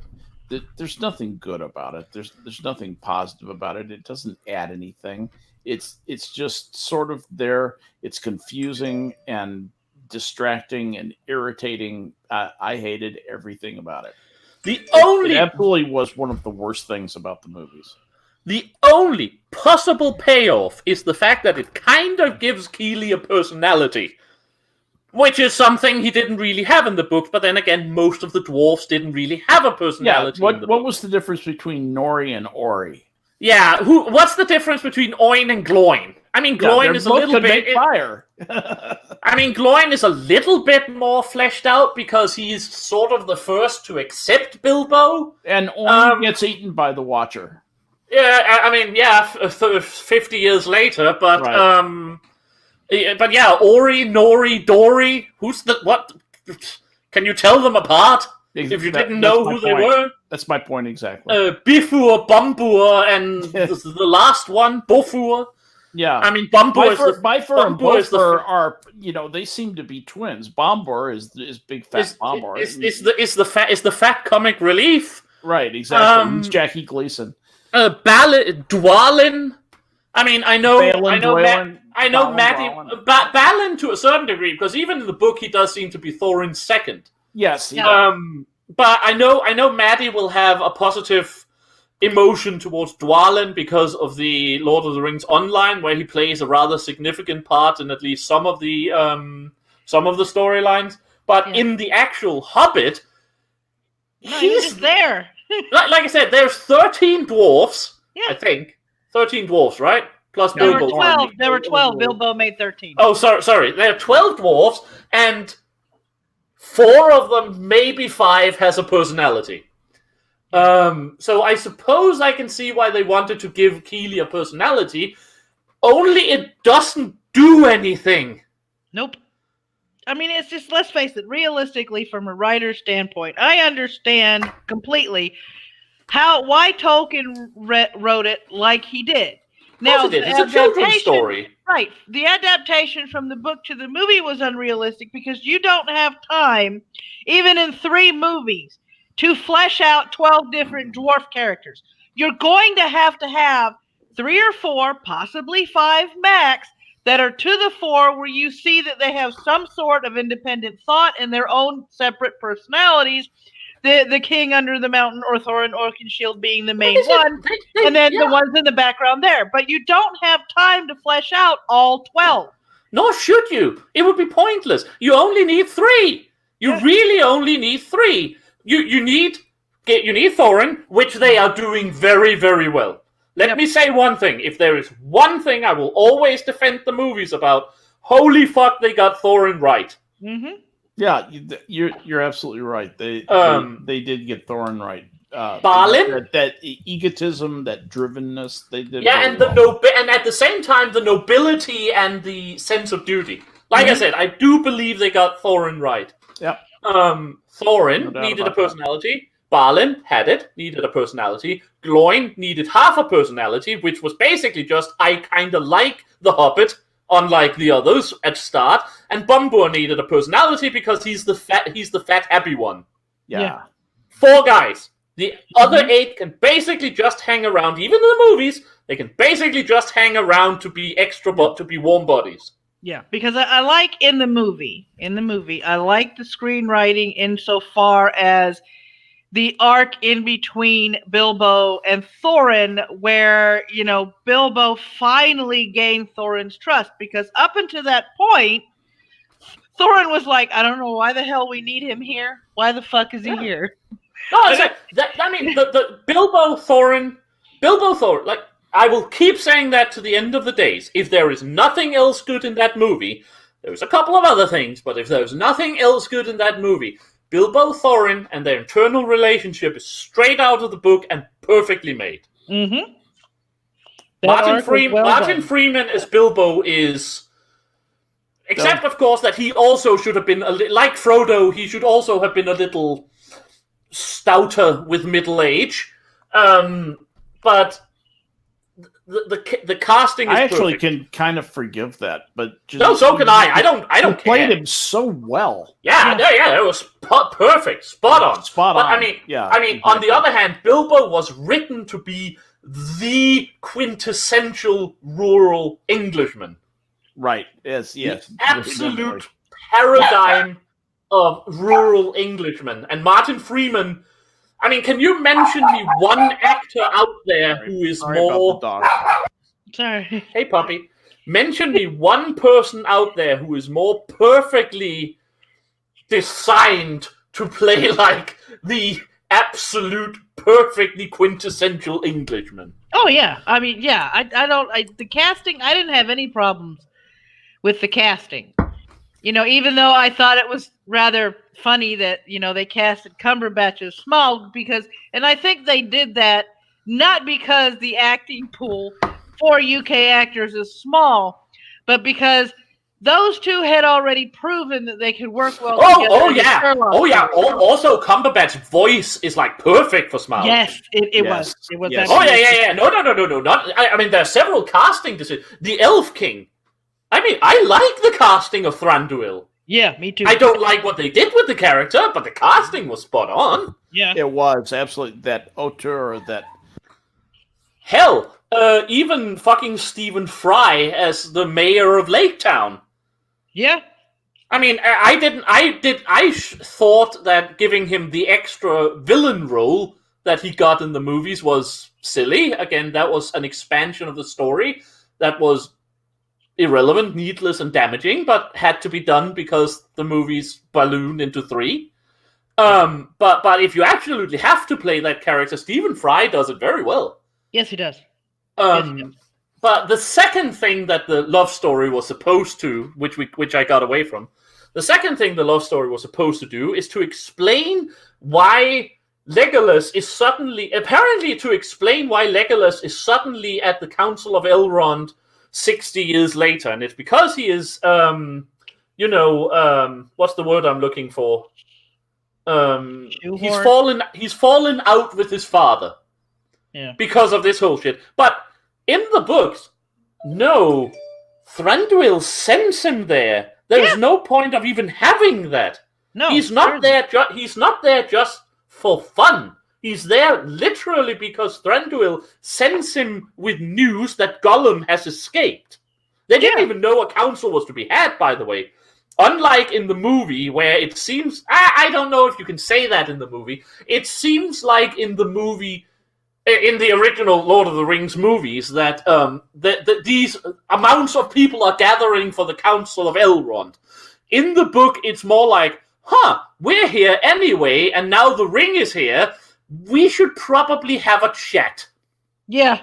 There's nothing good about it. There's nothing positive about it. It doesn't add anything. It's just sort of there. It's confusing and distracting and irritating. I hated everything about it. It absolutely was one of the worst things about the movies. The only possible payoff is the fact that it kind of gives Keeley a personality, which is something he didn't really have in the books. But then again, most of the dwarves didn't really have a personality. Yeah. What was the difference between Nori and Ori? Yeah, what's the difference between Oin and Gloin? I mean, Gloin is a little bit fire. I mean, Gloin is a little bit more fleshed out because he's sort of the first to accept Bilbo, and Oin gets eaten by the Watcher. Yeah, I mean, 50 years later, but right. But yeah, Ori, Nori, Dory. What? Can you tell them apart? If you didn't know who they were? That's my point exactly. Bifur, Bumbur, and the last one, Bofur. Yeah. I mean, Bumbur Bifur and Bofur are, they seem to be twins. Bombur is big fat Bombur. Is the fat comic relief. Right, exactly. It's Jackie Gleason. Dwalin. I mean, I know Maddie. Balin to a certain degree, because even in the book he does seem to be Thorin's second. Yes. But I know Maddie will have a positive emotion towards Dwalin because of the Lord of the Rings Online, where he plays a rather significant part in at least some of the storylines. But in the actual Hobbit, he's there. like I said, there's 13 dwarfs. Yeah. I think 13 dwarfs, right? Plus there Bilbo. Were 12. There were 12. Bilbo made 13. Oh, sorry. There are 12 dwarfs, and 4 of them, maybe 5, has a personality. So I suppose I can see why they wanted to give Keeley a personality. Only it doesn't do anything. Nope. I mean, it's just, let's face it, realistically, from a writer's standpoint, I understand completely why Tolkien wrote it like he did. Now, it's a children's story. Right. The adaptation from the book to the movie was unrealistic because you don't have time, even in 3 movies, to flesh out 12 different dwarf characters. You're going to have 3 or 4, possibly 5 max, that are to the fore where you see that they have some sort of independent thought and their own separate personalities. The king under the mountain, or Thorin Oakenshield being the main one, and then the ones in the background there. But you don't have time to flesh out all 12. Nor should you. It would be pointless. You only need 3. You really only need 3. You need Thorin, which they are doing very, very well. Let me say one thing. If there is one thing I will always defend the movies about, holy fuck, they got Thorin right. Mm-hmm. Yeah, you're absolutely right. They did get Thorin right. Balin, that egotism, that drivenness, they did. Yeah, and and at the same time, the nobility and the sense of duty. Like I said, I do believe they got Thorin right. Yeah. Thorin needed a personality. Balin had it, needed a personality. Gloin needed half a personality, which was basically just, I kind of like the Hobbit, unlike the others at start. And Bumbur needed a personality because he's the fat happy one. Yeah. 4 guys. The other 8 can basically just hang around. Even in the movies, they can basically just hang around to be to be warm bodies. Yeah, because I like in the movie, I like the screenwriting insofar as the arc in between Bilbo and Thorin, where, Bilbo finally gained Thorin's trust, because up until that point, Thorin was like, I don't know why the hell we need him here. Why the fuck is he here? No, the Bilbo Thorin, like, I will keep saying that to the end of the days. If there is nothing else good in that movie, there's a couple of other things, but if there's nothing else good in that movie, Bilbo Thorin and their internal relationship is straight out of the book and perfectly made. Mm-hmm. Martin Freeman as Bilbo is, except of course that he also should have been like Frodo. He should also have been a little stouter with middle age, but the casting is I actually perfect. can kind of forgive that, but just, no, so can I. I don't care. Played him so well. Yeah, it was perfect, spot on. But I mean, exactly. On the other hand, Bilbo was written to be the quintessential rural Englishman. Right. Yes. The absolute paradigm of rural Englishmen. And Martin Freeman. I mean, can you mention me one actor out there who is more... Sorry. Hey, puppy. Mention me one person out there who is more perfectly designed to play like the absolute, perfectly quintessential Englishman. Oh, yeah. I mean, yeah. The casting, I didn't have any problems with the casting. Even though I thought it was rather funny that, they casted Cumberbatch as small and I think they did that not because the acting pool for UK actors is small, but because those two had already proven that they could work well together. Oh yeah. Also, Cumberbatch's voice is like perfect for Smaug. Yes, it was. It was. Yes. Oh yeah. No. I mean, there are several casting decisions. The Elf King. I mean, I like the casting of Thranduil. Yeah, me too. I don't like what they did with the character, but the casting was spot on. Yeah. It was, absolutely. That auteur, that... Hell, even fucking Stephen Fry as the mayor of Lake Town. Yeah. I mean, I thought that giving him the extra villain role that he got in the movies was silly. Again, that was an expansion of the story that was irrelevant, needless, and damaging, but had to be done because the movies ballooned into 3. But if you absolutely have to play that character, Stephen Fry does it very well. Yes, he does. But the second thing that the love story was supposed to, which I got away from, the second thing the love story was supposed to do is to explain why Legolas is suddenly at the Council of Elrond 60 years later, and it's because he is, what's the word I'm looking for? He's fallen out with his father. Yeah. Because of this whole shit. But in the books, no, Thranduil sends him there. There is no point of even having that. No, he's not there. He's not there just for fun. He's there literally because Thranduil sends him with news that Gollum has escaped. They didn't even know a council was to be had, by the way. Unlike in the movie, where it seems... I don't know if you can say that in the movie. It seems like in the movie... In the original Lord of the Rings movies, that these amounts of people are gathering for the Council of Elrond. In the book, it's more like, we're here anyway, and now the ring is here. We should probably have a chat. Yeah.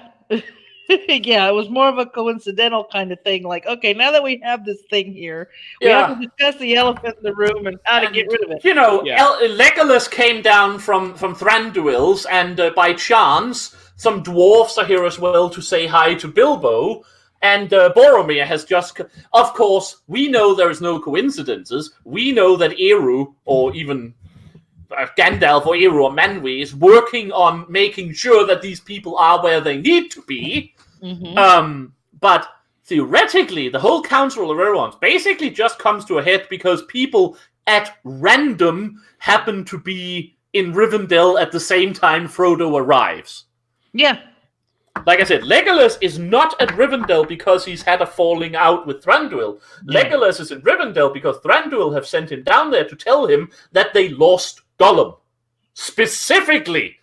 Yeah, it was more of a coincidental kind of thing. Like, okay, now that we have this thing here, we have to discuss the elephant in the room and how to get rid of it. Legolas came down from Thranduil's, and by chance, some dwarfs are here as well to say hi to Bilbo. And Boromir has just... Of course, we know there is no coincidences. We know that Eru, or even... Gandalf or Eru or Manwë is working on making sure that these people are where they need to be. Mm-hmm. But theoretically, the whole Council of Elrond basically just comes to a head because people at random happen to be in Rivendell at the same time Frodo arrives. Yeah. Like I said, Legolas is not at Rivendell because he's had a falling out with Thranduil. Yeah. Legolas is in Rivendell because Thranduil have sent him down there to tell him that they lost Gollum. Specifically.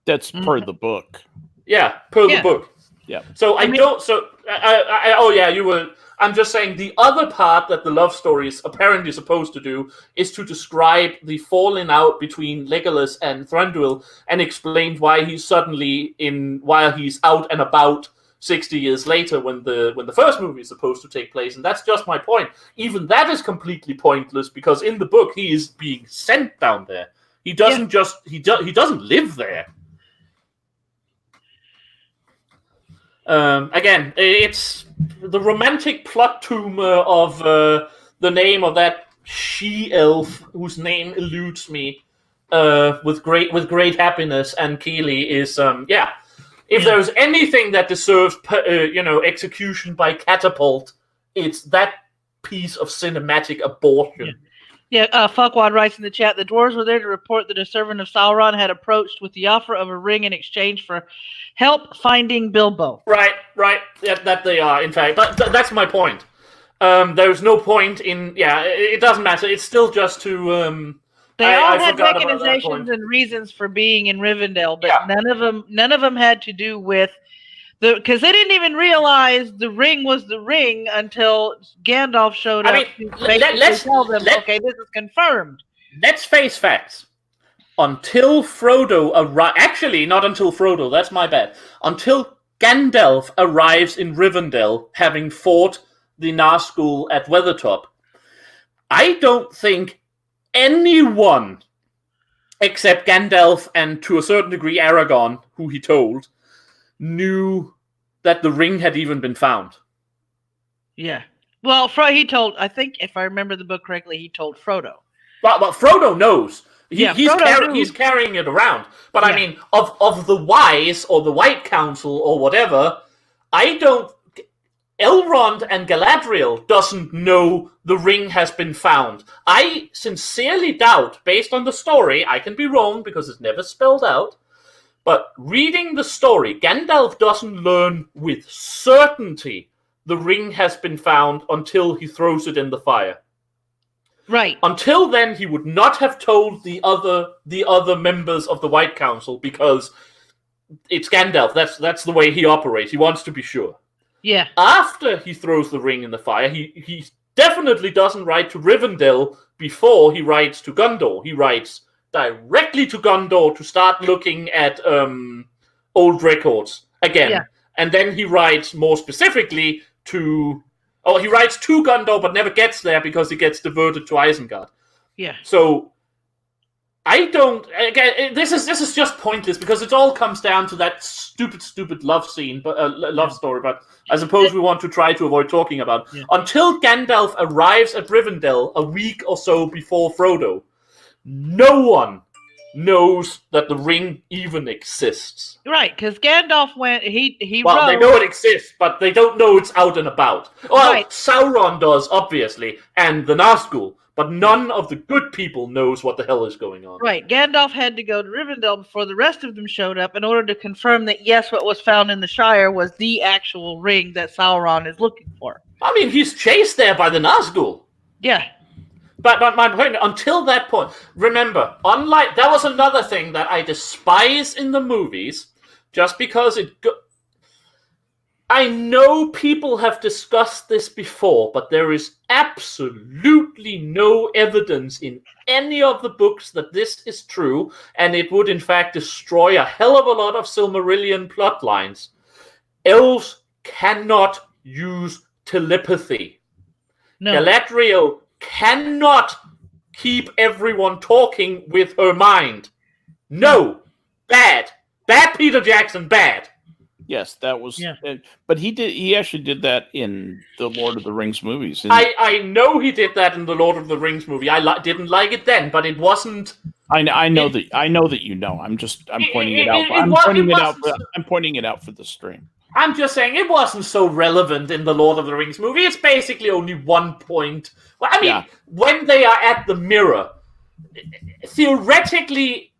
That's per the book. Yeah, per the book. Yeah. So you were... I'm just saying the other part that the love story is apparently supposed to do is to describe the falling out between Legolas and Thranduil and explain why he's while he's out and about 60 years later when the first movie is supposed to take place. And that's just my point. Even that is completely pointless because in the book he is being sent down there. He doesn't he doesn't live there. Again, it's the romantic plot tumor of the name of that she-elf whose name eludes me with great happiness, and Keeley is If there's anything that deserves execution by catapult, it's that piece of cinematic abortion. Fuckwad writes in the chat, the dwarves were there to report that a servant of Sauron had approached with the offer of a ring in exchange for help finding Bilbo. Right. Yeah, that they are, in fact. That's my point. There's no point in... Yeah, it doesn't matter. It's still just to... They all had mechanizations and reasons for being in Rivendell, but none of them had to do with... Because they didn't even realize the ring was the ring until Gandalf showed up to basically tell them, okay, this is confirmed. Let's face facts. Until Frodo arrives... Actually, not until Frodo, that's my bad. Until Gandalf arrives in Rivendell, having fought the Nazgul at Weathertop, I don't think anyone, except Gandalf and to a certain degree Aragorn, who he told, knew that the ring had even been found. Yeah. Well, he told, I think if I remember the book correctly, he told Frodo. But Frodo knows. He's carrying it around. But I mean, of the wise or the White Council or whatever, Elrond and Galadriel doesn't know the ring has been found. I sincerely doubt, based on the story, I can be wrong because it's never spelled out, but reading the story, Gandalf doesn't learn with certainty the ring has been found until he throws it in the fire. Right. Until then, he would not have told the other members of the White Council because it's Gandalf. That's the way he operates. He wants to be sure. Yeah. After he throws the ring in the fire, he definitely doesn't write to Rivendell before he writes to Gondor. He writes directly to Gondor to start looking at old records again. Yeah. And then he writes more specifically to Gondor but never gets there because he gets diverted to Isengard. Yeah. So this is just pointless because it all comes down to that stupid love scene, love story, but I suppose we want to try to avoid talking about. Yeah. Until Gandalf arrives at Rivendell a week or so before Frodo, no one knows that the ring even exists. Right, because Gandalf went, he Well, wrote... they know it exists, but they don't know it's out and about. Well, Sauron does, obviously, and the Nazgul, but none of the good people knows what the hell is going on. Right, Gandalf had to go to Rivendell before the rest of them showed up in order to confirm that, yes, what was found in the Shire was the actual ring that Sauron is looking for. I mean, he's chased there by the Nazgul. Yeah. But my point, until that point, remember, that was another thing that I despise in the movies, just because I know people have discussed this before, but there is absolutely no evidence in any of the books that this is true, and it would in fact destroy a hell of a lot of Silmarillion plot lines. Elves cannot use telepathy. No. Galadriel cannot keep everyone talking with her mind. No. Bad. Bad, Peter Jackson, bad. Yes, that was... Yeah. But he actually did that in the Lord of the Rings movies. I know he did that in the Lord of the Rings movie. I didn't like it then, but it wasn't... I know that you know. I'm pointing it out. I'm pointing it out for the stream. I'm just saying it wasn't so relevant in the Lord of the Rings movie. It's basically only one point. Well, I mean, when they are at the mirror, theoretically,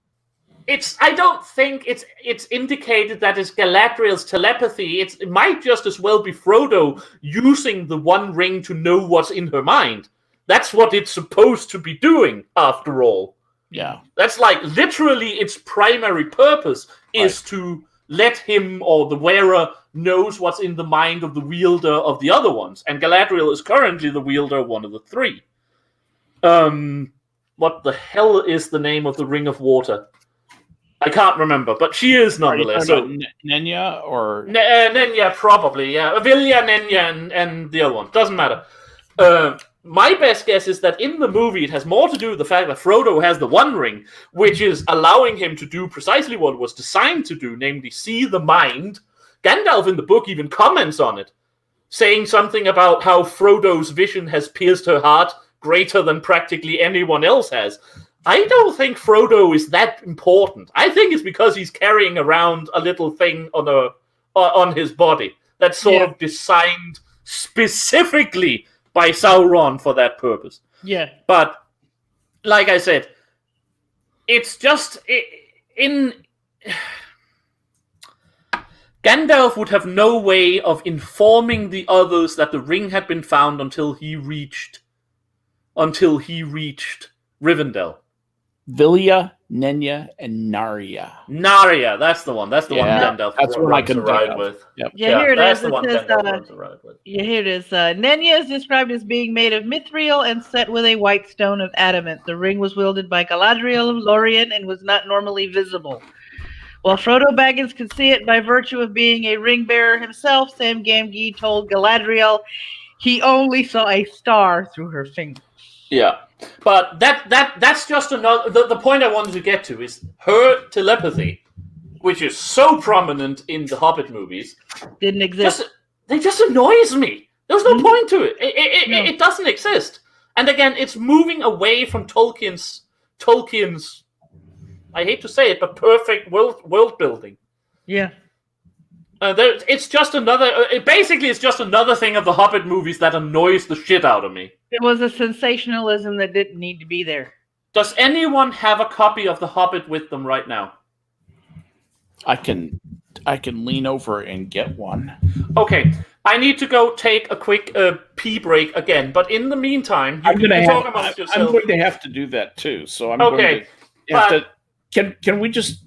I don't think it's indicated that it's Galadriel's telepathy. It might just as well be Frodo using the One Ring to know what's in her mind. That's what it's supposed to be doing, after all. Yeah. That's like literally its primary purpose is to let him or the wearer knows what's in the mind of the wielder of the other ones. And Galadriel is currently the wielder of one of the three. What the hell is the name of the Ring of Water? I can't remember, but she is nonetheless. So Nenya or... Nenya, probably, yeah. Vilya, Nenya, and the other one. Doesn't matter. My best guess is that in the movie it has more to do with the fact that Frodo has the One Ring, which is allowing him to do precisely what it was designed to do, namely see the mind. Gandalf in the book even comments on it, saying something about how Frodo's vision has pierced her heart greater than practically anyone else has. I don't think Frodo is that important. I think it's because he's carrying around a little thing on his body that's sort of designed specifically by Sauron for that purpose. Yeah. But like I said, it's just Gandalf would have no way of informing the others that the ring had been found until he reached Rivendell. Vilya, Nenya, and Narya. Narya, that's the one. That's the one Gandalf that's what I can ride with. Yep. Yeah, here it that's is. the It one says, Gandalf runs a ride with. Yeah, here it is. Nenya is described as being made of mithril and set with a white stone of adamant. The ring was wielded by Galadriel of Lorien and was not normally visible. While Frodo Baggins could see it by virtue of being a ring bearer himself, Sam Gamgee told Galadriel he only saw a star through her fingers. Yeah, but that's just another. The point I wanted to get to is her telepathy, which is so prominent in the Hobbit movies, didn't exist. They just annoys me. There's no point to it. It doesn't exist. And again, it's moving away from Tolkien's. I hate to say it, but perfect world building. Yeah. It's just another. It's just another thing of the Hobbit movies that annoys the shit out of me. It was a sensationalism that didn't need to be there. Does anyone have a copy of The Hobbit with them right now? I can lean over and get one. Okay, I need to go take a quick pee break again. But in the meantime, I'm going to have to do that too. So I'm going to have to. Can we just?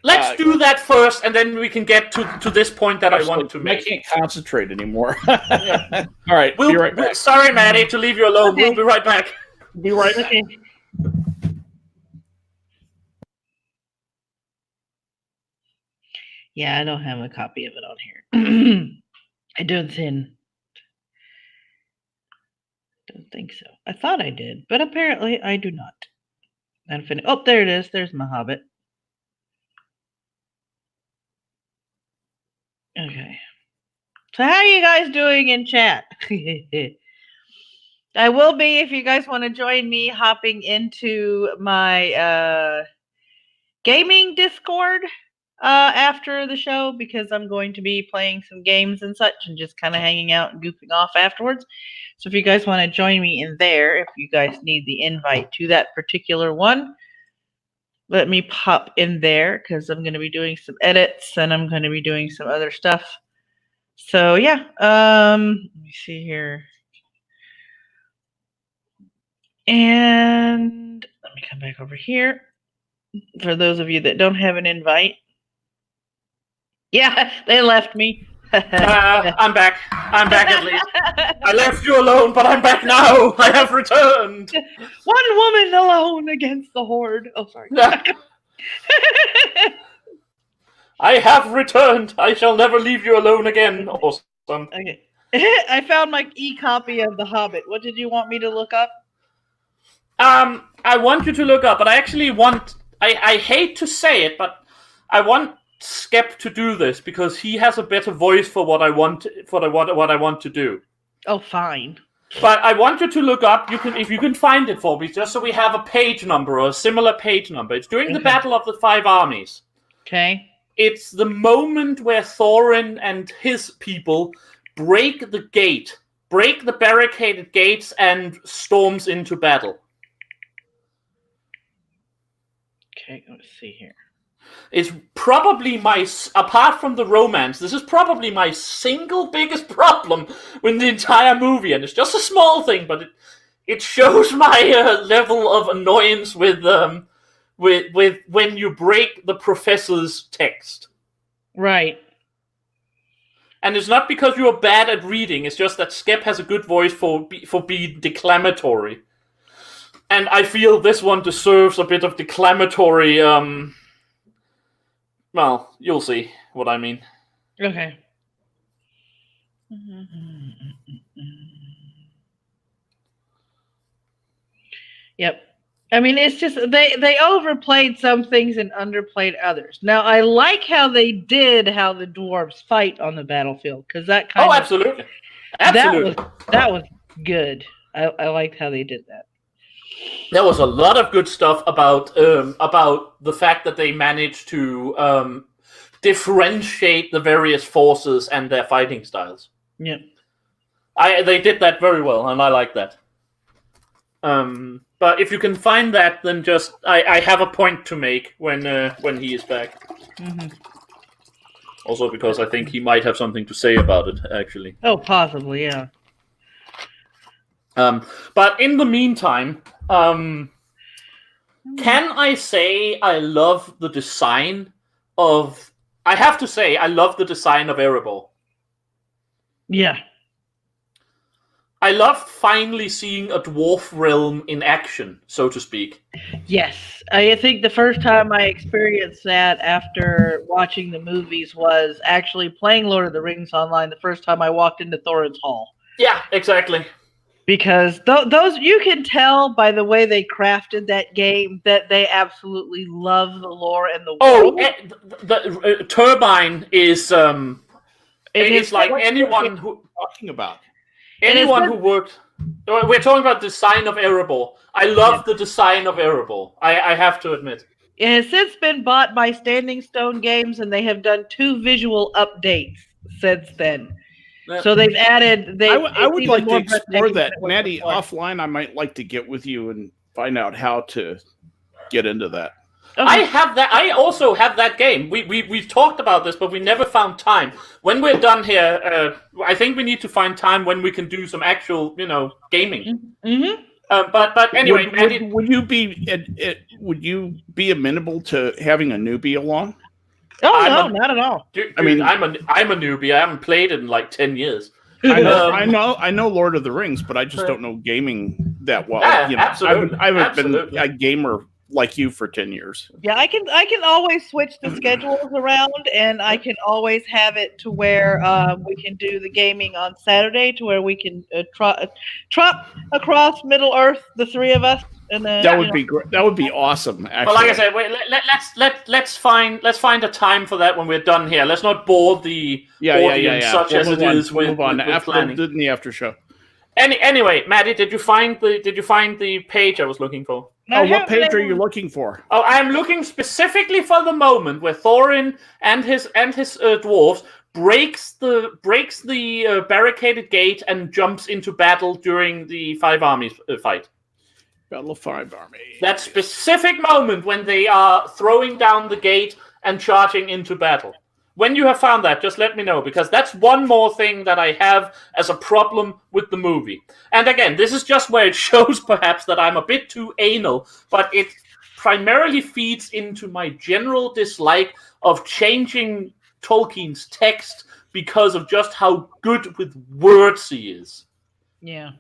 Let's do that first, and then we can get to this point that I wanted to make. I can't concentrate anymore. All right, we'll be right back. Sorry, Maddie, to leave you alone. Okay. We'll be right back. Be right back. Okay. Yeah, I don't have a copy of it on here. I don't think so. I thought I did, but apparently I do not. Oh, there it is. There's my Hobbit. Okay. So how are you guys doing in chat? I will be, if you guys want to join me, hopping into my gaming Discord after the show, because I'm going to be playing some games and such and just kind of hanging out and goofing off afterwards. So if you guys want to join me in there, if you guys need the invite to that particular one, let me pop in there, because I'm going to be doing some edits and I'm going to be doing some other stuff. So yeah, let me see here. And let me come back over here. For those of you that don't have an invite. Yeah, they left me. I'm back. I'm back at least. I left you alone, but I'm back now. I have returned. One woman alone against the horde. Oh, sorry. I have returned. I shall never leave you alone again. Awesome. Okay. I found my e-copy of The Hobbit. What did you want me to look up? I want you to look up, but I actually want. I hate to say it, but I want Skep to do this because he has a better voice for what I want what I want to do. Oh, fine. But I want you to look up. If you can find it for me, just so we have a page number or a similar page number. It's during the Battle of the Five Armies. Okay. It's the moment where Thorin and his people break the barricaded gates, and storms into battle. Okay, let's see here. It's probably apart from the romance, this is probably my single biggest problem with the entire movie, and it's just a small thing, but it shows my level of annoyance with when you break the professor's text. Right. And it's not because you're bad at reading, it's just that Skep has a good voice for being declamatory. And I feel this one deserves a bit of declamatory, well, you'll see what I mean. Okay. Yep. I mean, it's just they overplayed some things and underplayed others. Now, I like how they did how the dwarves fight on the battlefield, because that kind of absolutely, absolutely. that was good. I liked how they did that. There was a lot of good stuff about the fact that they managed to differentiate the various forces and their fighting styles. Yeah, they did that very well, and I like that. But if you can find that, then just I have a point to make when he is back. Mm-hmm. Also, because I think he might have something to say about it, actually. Oh, possibly, yeah. But in the meantime, can I say I love the design of? I have to say I love the design of Erebor. Yeah. I love finally seeing a dwarf realm in action, so to speak. Yes. I think the first time I experienced that after watching the movies was actually playing Lord of the Rings online the first time I walked into Thorin's Hall. Yeah, exactly. Because those you can tell by the way they crafted that game that they absolutely love the lore and the world. The turbine is it's like anyone who talking about. Anyone who worked... We're talking about the design of Erebor. I love the design of Erebor. I have to admit. It has since been bought by Standing Stone Games, and they have done 2 visual updates since then. So they've added... I would like to explore that. Maddie, offline, I might like to get with you and find out how to get into that. Okay. I have that. I also have that game. We've talked about this, but we never found time. When we're done here, I think we need to find time when we can do some actual, gaming. Mm-hmm. But anyway, would you be amenable to having a newbie along? Oh no, not at all. Dude, I mean, I'm a newbie. I haven't played it in like 10 years. I know Lord of the Rings, but I just don't know gaming that well. Absolutely. I haven't been a gamer like you for 10 years. Yeah, I can always switch the schedules around, and I can always have it to where we can do the gaming on Saturday, to where we can trot across Middle Earth, the 3 of us. And then, that would be great. That would be awesome. Actually. Well, like I said, let's find a time for that when we're done here. Let's not bore the audience such as it is with planning. In the after show. Anyway, Maddie, did you find the page I was looking for? What page are you looking for? Oh, I'm looking specifically for the moment where Thorin and his dwarves breaks the barricaded gate and jumps into battle during the 5 armies fight. Battle of 5 armies. That specific moment when they are throwing down the gate and charging into battle. When you have found that, just let me know, because that's one more thing that I have as a problem with the movie. And again, this is just where it shows perhaps that I'm a bit too anal, but it primarily feeds into my general dislike of changing Tolkien's text because of just how good with words he is. Yeah.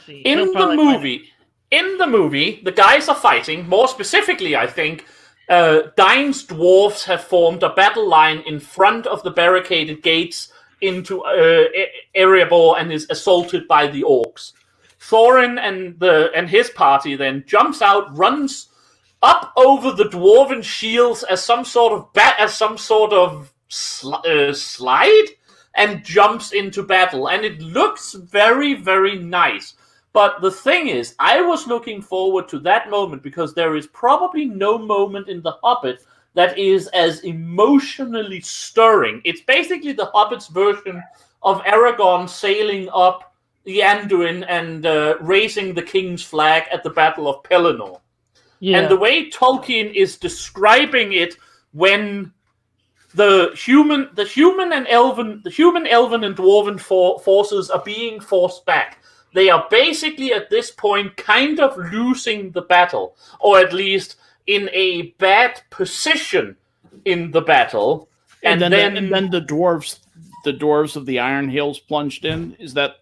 In the movie, the guys are fighting. More specifically, I think, Dain's dwarves have formed a battle line in front of the barricaded gates into Erebor and is assaulted by the orcs. Thorin and his party then jumps out, runs up over the dwarven shields as some sort of slide, and jumps into battle. And it looks very, very nice. But the thing is, I was looking forward to that moment because there is probably no moment in The Hobbit that is as emotionally stirring. It's basically The Hobbit's version of Aragorn sailing up the Anduin and raising the king's flag at the Battle of Pelennor. Yeah. And the way Tolkien is describing it when the human, elven, and dwarven forces are being forced back. They are basically at this point kind of losing the battle, or at least in a bad position in the battle. And then the dwarves of the Iron Hills plunged in. Is that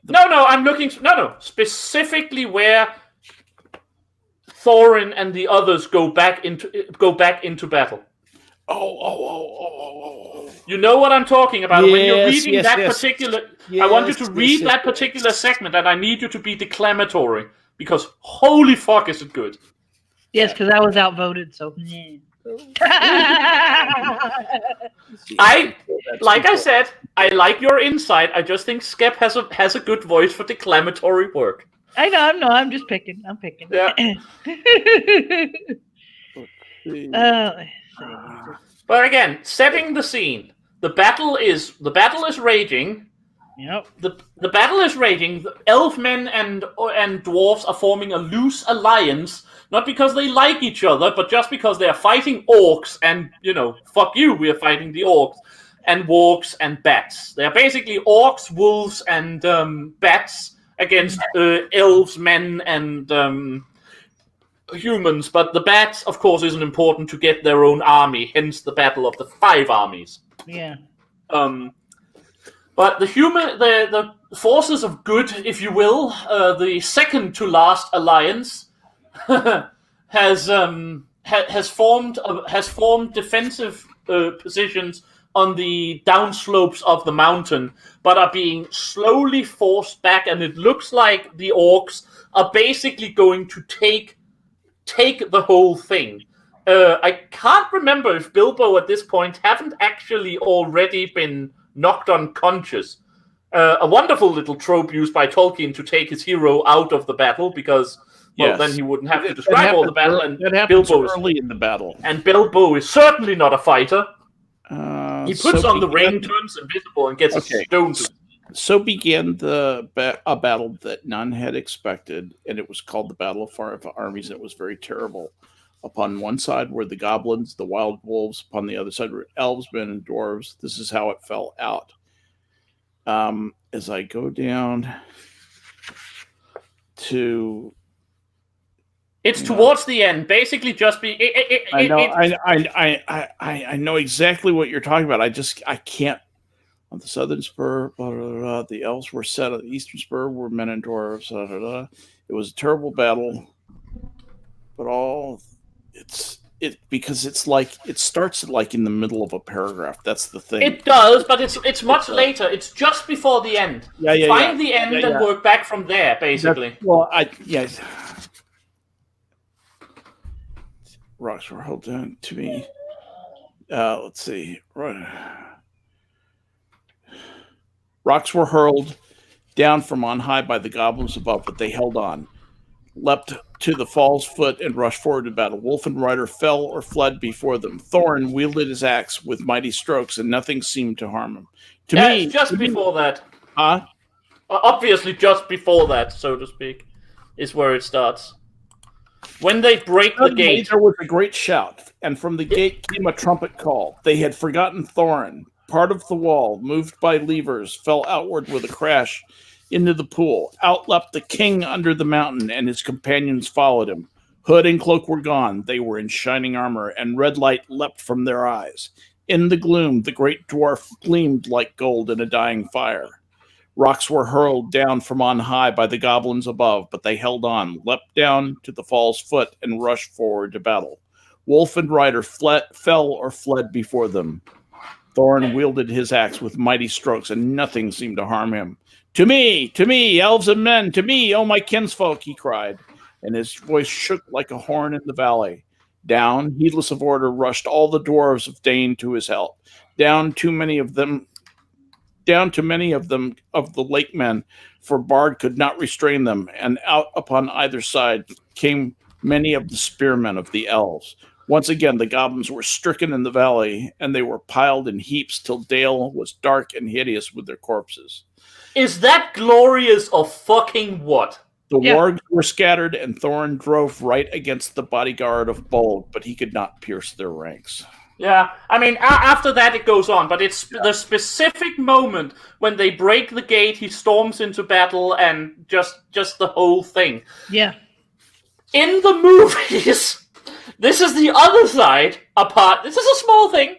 specifically where Thorin and the others go back into battle. Oh. You know what I'm talking about. When you're reading that yes. particular... I want you to read that particular segment, and I need you to be declamatory, because holy fuck is it good. Yes, because I was outvoted, so... I said, I like your insight. I just think Skep has a good voice for declamatory work. I know, I'm just picking. I'm picking. Yeah. But again, setting the scene. The battle is raging. Yep. The battle is raging. Elfmen and dwarves are forming a loose alliance, not because they like each other, but just because they are fighting orcs, and fuck you, we are fighting the orcs, and wargs and bats. They are basically orcs, wolves, and bats against elves, men, and humans. But the bats, of course, isn't important to get their own army. Hence the battle of the 5 armies. Yeah. But the forces of good, if you will, the second to last alliance, has formed defensive positions on the downslopes of the mountain, but are being slowly forced back, and it looks like the orcs are basically going to take the whole thing. I can't remember if Bilbo at this point haven't actually already been knocked unconscious. A wonderful little trope used by Tolkien to take his hero out of the battle, because then he wouldn't have to describe all the battle. And Bilbo is early in the battle, and Bilbo is certainly not a fighter. He puts on the ring, turns invisible, and gets a stone. So began a battle that none had expected, and it was called the Battle of 5 Armies. It was very terrible. Upon one side were the goblins, the wild wolves. Upon the other side were elves, men, and dwarves. This is how it fell out. As I go down to... It's towards the end. Basically, just be... I know exactly what you're talking about. I can't... On the southern spur, blah, blah, blah, the elves were set on the eastern spur, were men and dwarves. Blah, blah, blah. It was a terrible battle, but because it's like it starts like in the middle of a paragraph. That's the thing. It does, but it's much later. It's just before the end. Find the end and work back from there, basically. Rocks were held down to me. Let's see. Rocks were hurled down from on high by the goblins above, but they held on, leapt to the fall's foot, and rushed forward to battle. Wolf and Rider fell or fled before them. Thorin wielded his axe with mighty strokes, and nothing seemed to harm him. Before that. Huh? Obviously, just before that, so to speak, is where it starts. When they break the gate, there was a great shout, and from the gate came a trumpet call. They had forgotten Thorin. Part of the wall, moved by levers, fell outward with a crash into the pool. Out leapt the king under the mountain, and his companions followed him. Hood and cloak were gone. They were in shining armor, and red light leapt from their eyes. In the gloom, the great dwarf gleamed like gold in a dying fire. Rocks were hurled down from on high by the goblins above, but they held on, leapt down to the fall's foot, and rushed forward to battle. Wolf and Rider fell or fled before them. Thorin wielded his axe with mighty strokes, and nothing seemed to harm him. To me, elves and men, to me, oh my kinsfolk, he cried, and his voice shook like a horn in the valley. Down, heedless of order, rushed all the dwarves of Dane to his help. Down to many of them of the lake men, for Bard could not restrain them, and out upon either side came many of the spearmen of the elves. Once again, the goblins were stricken in the valley, and they were piled in heaps till Dale was dark and hideous with their corpses. Is that glorious or fucking what? The wargs were scattered, and Thorin drove right against the bodyguard of Bolg, but he could not pierce their ranks. Yeah, I mean, after that it goes on, but it's the specific moment when they break the gate, he storms into battle, and just the whole thing. Yeah. In the movies... This is the other side apart. This is a small thing,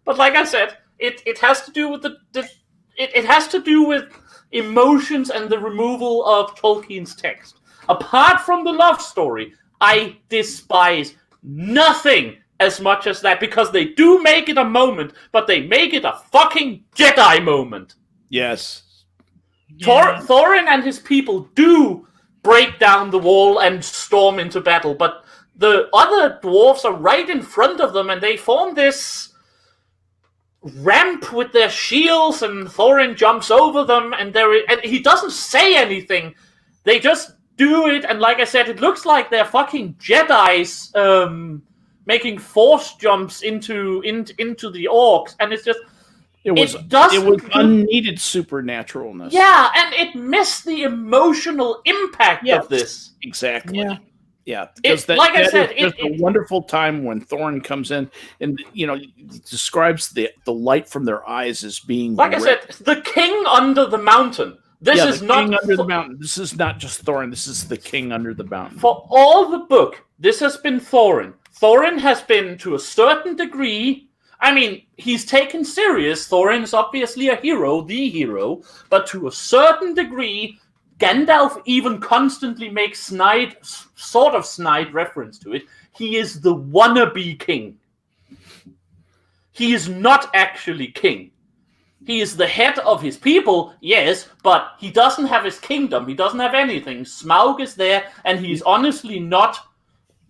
but like I said, it has to do with it has to do with emotions and the removal of Tolkien's text. Apart from the love story, I despise nothing as much as that, because they do make it a moment, but they make it a fucking Jedi moment. Yes. Yeah. Thorin and his people do break down the wall and storm into battle, but the other dwarves are right in front of them, and they form this ramp with their shields, and Thorin jumps over them, and he doesn't say anything. They just do it, and like I said, it looks like they're fucking Jedis making force jumps into the orcs, and it's just it was unneeded supernaturalness. Yeah, and it missed the emotional impact of this. Exactly. Yeah, because it's a wonderful time when Thorin comes in and describes the light from their eyes as being like red. I said, the king under the mountain. This is not king under the mountain. This is not just Thorin. This is the king under the mountain. For all the book, this has been Thorin. Thorin has been, to a certain degree, I mean, he's taken serious. Thorin is obviously a hero, the hero, but to a certain degree, Gandalf even constantly makes snide reference to it. He is the wannabe king. He is not actually king. He is the head of his people, yes, but he doesn't have his kingdom. He doesn't have anything. Smaug is there, and he's honestly not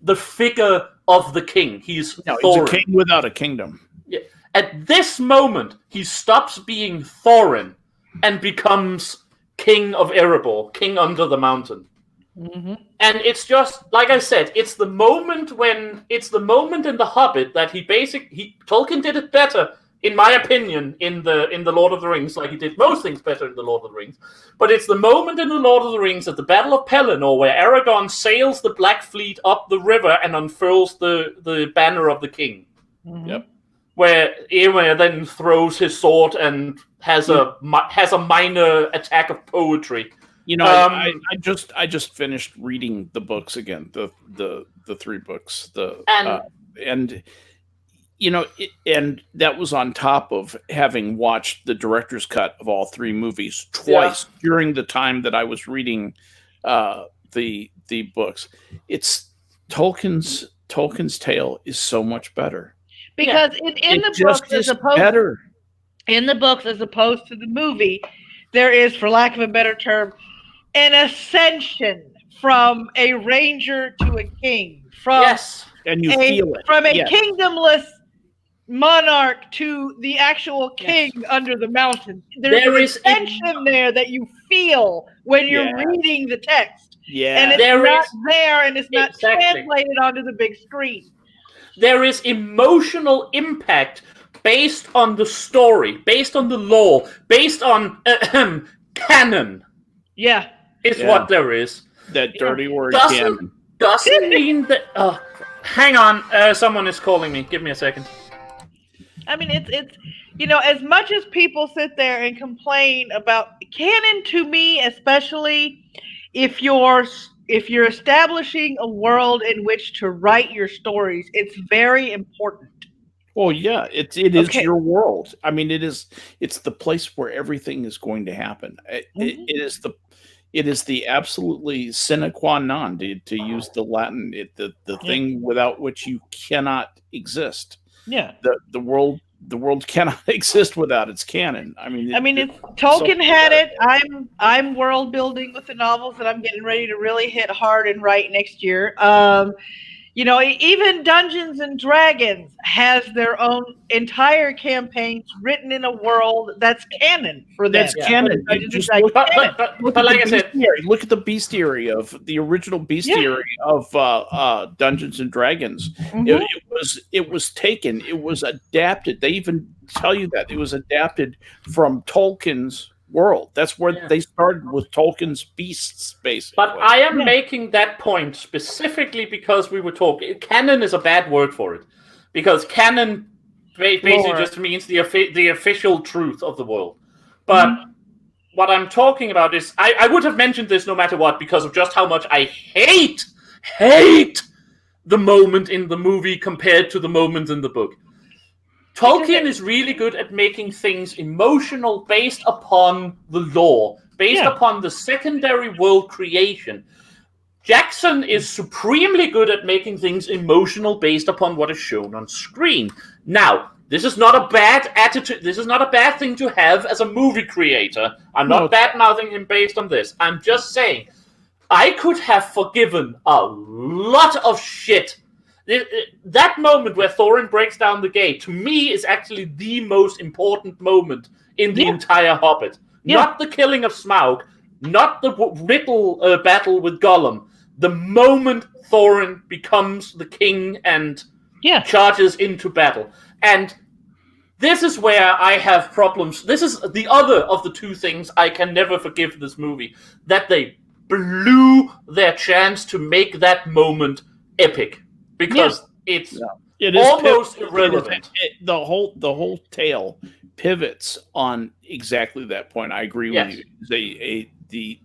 the figure of the king. He's Thorin. He's a king without a kingdom. Yeah. At this moment, he stops being Thorin and becomes king of Erebor, king under the mountain. Mm-hmm. And it's just, like I said, it's the moment in The Hobbit that Tolkien did it better, in my opinion, in the Lord of the Rings, like he did most things better in the Lord of the Rings. But it's the moment in the Lord of the Rings at the Battle of Pelennor where Aragorn sails the Black Fleet up the river and unfurls the banner of the king. Mm-hmm. Yep. Where Eomer then throws his sword and has a minor attack of poetry. I just finished reading the books again, the 3 books, and that was on top of having watched the director's cut of all 3 movies twice during the time that I was reading the books. It's Tolkien's tale is so much better. Because in the books, as opposed to the movie, there is, for lack of a better term, an ascension from a ranger to a king. And you feel it. From a kingdomless monarch to the actual king under the mountain. There is ascension there that you feel when you're reading the text. Yeah. And it's there, and it's not translated onto the big screen. There is emotional impact based on the story, based on the lore, based on canon. Yeah. It's what there is. That dirty word canon. Doesn't mean that... hang on. Someone is calling me. Give me a second. I mean, it's as much as people sit there and complain about canon, to me, especially if you're establishing a world in which to write your stories, it's very important. Well, yeah, it is your world. I mean, it's the place where everything is going to happen. It is the absolutely sine qua non, to use the Latin, the thing without which you cannot exist. Yeah, the world cannot exist without its canon. I mean, it's Tolkien had it. I'm world building with the novels that I'm getting ready to really hit hard and write next year. Even Dungeons and Dragons has their own entire campaigns written in a world that's canon for them. That's canon. But like I said, look at the bestiary of the original bestiary of Dungeons and Dragons. Mm-hmm. It was taken. It was adapted. They even tell you that it was adapted from Tolkien's world. That's where they started, with Tolkien's beasts, basically. But I am making that point specifically because we were talking. Canon is a bad word for it, because canon basically just means the official truth of the world. But what I'm talking about is, I would have mentioned this no matter what, because of just how much I hate the moment in the movie compared to the moment in the book. Tolkien is really good at making things emotional based upon the lore, based upon the secondary world creation. Jackson is supremely good at making things emotional based upon what is shown on screen. Now, this is not a bad attitude. This is not a bad thing to have as a movie creator. I'm not bad-mouthing him based on this. I'm just saying, I could have forgiven a lot of shit. That moment where Thorin breaks down the gate, to me, is actually the most important moment in the entire Hobbit. Yeah. Not the killing of Smaug, not the riddle battle with Gollum. The moment Thorin becomes the king and charges into battle. And this is where I have problems. This is the other of the two things I can never forgive this movie. That they blew their chance to make that moment epic. Because it's almost irrelevant. The whole tale pivots on exactly that point. I agree with you.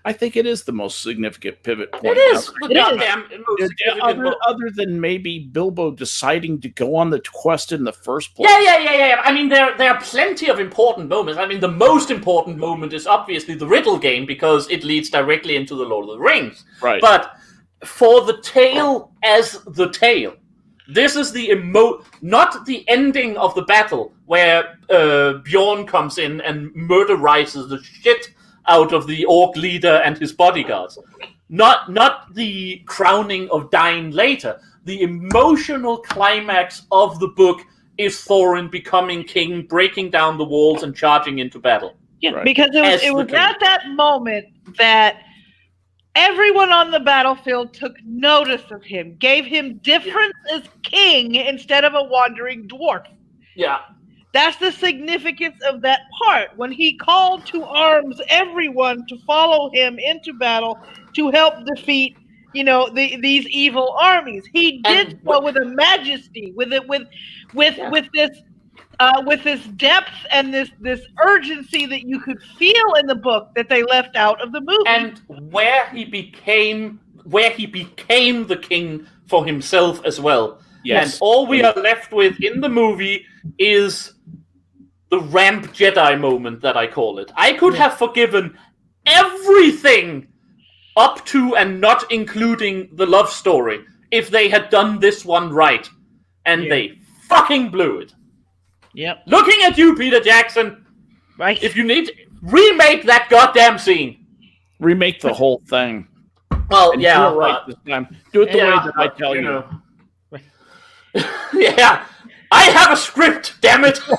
I think it is the most significant pivot point. It is. Other than maybe Bilbo deciding to go on the quest in the first place. Yeah. I mean, there are plenty of important moments. I mean, the most important moment is obviously the riddle game because it leads directly into the Lord of the Rings. Right. But for the tale as the tale, this is the not the ending of the battle where Bjorn comes in and murderises the shit out of the orc leader and his bodyguards. Not the crowning of Dain later. The emotional climax of the book is Thorin becoming king, breaking down the walls and charging into battle. Yeah, because it was at that moment that everyone on the battlefield took notice of him, gave him deference as king instead of a wandering dwarf. Yeah. That's the significance of that part. When he called to arms everyone to follow him into battle to help defeat, these evil armies. He did so with a majesty, with this depth and this urgency that you could feel in the book that they left out of the movie. And where he became the king for himself as well. Yes. And all we are left with in the movie is the ramp Jedi moment that I call it. I could have forgiven everything up to and not including the love story if they had done this one right. And they fucking blew it. Yep. Looking at you, Peter Jackson. Right. If you need to remake that goddamn scene. Remake the whole thing. Well, and do it right this time. Do it the way that I tell you. Yeah. I have a script, damn it. Well,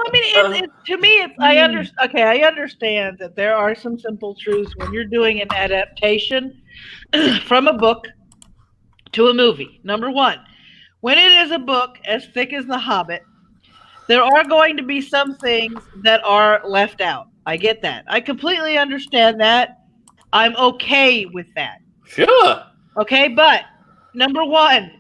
I mean, to me, I understand that there are some simple truths when you're doing an adaptation from a book to a movie. Number one, when it is a book as thick as The Hobbit, there are going to be some things that are left out. I get that. I completely understand that. I'm okay with that. Sure. Okay, but number one,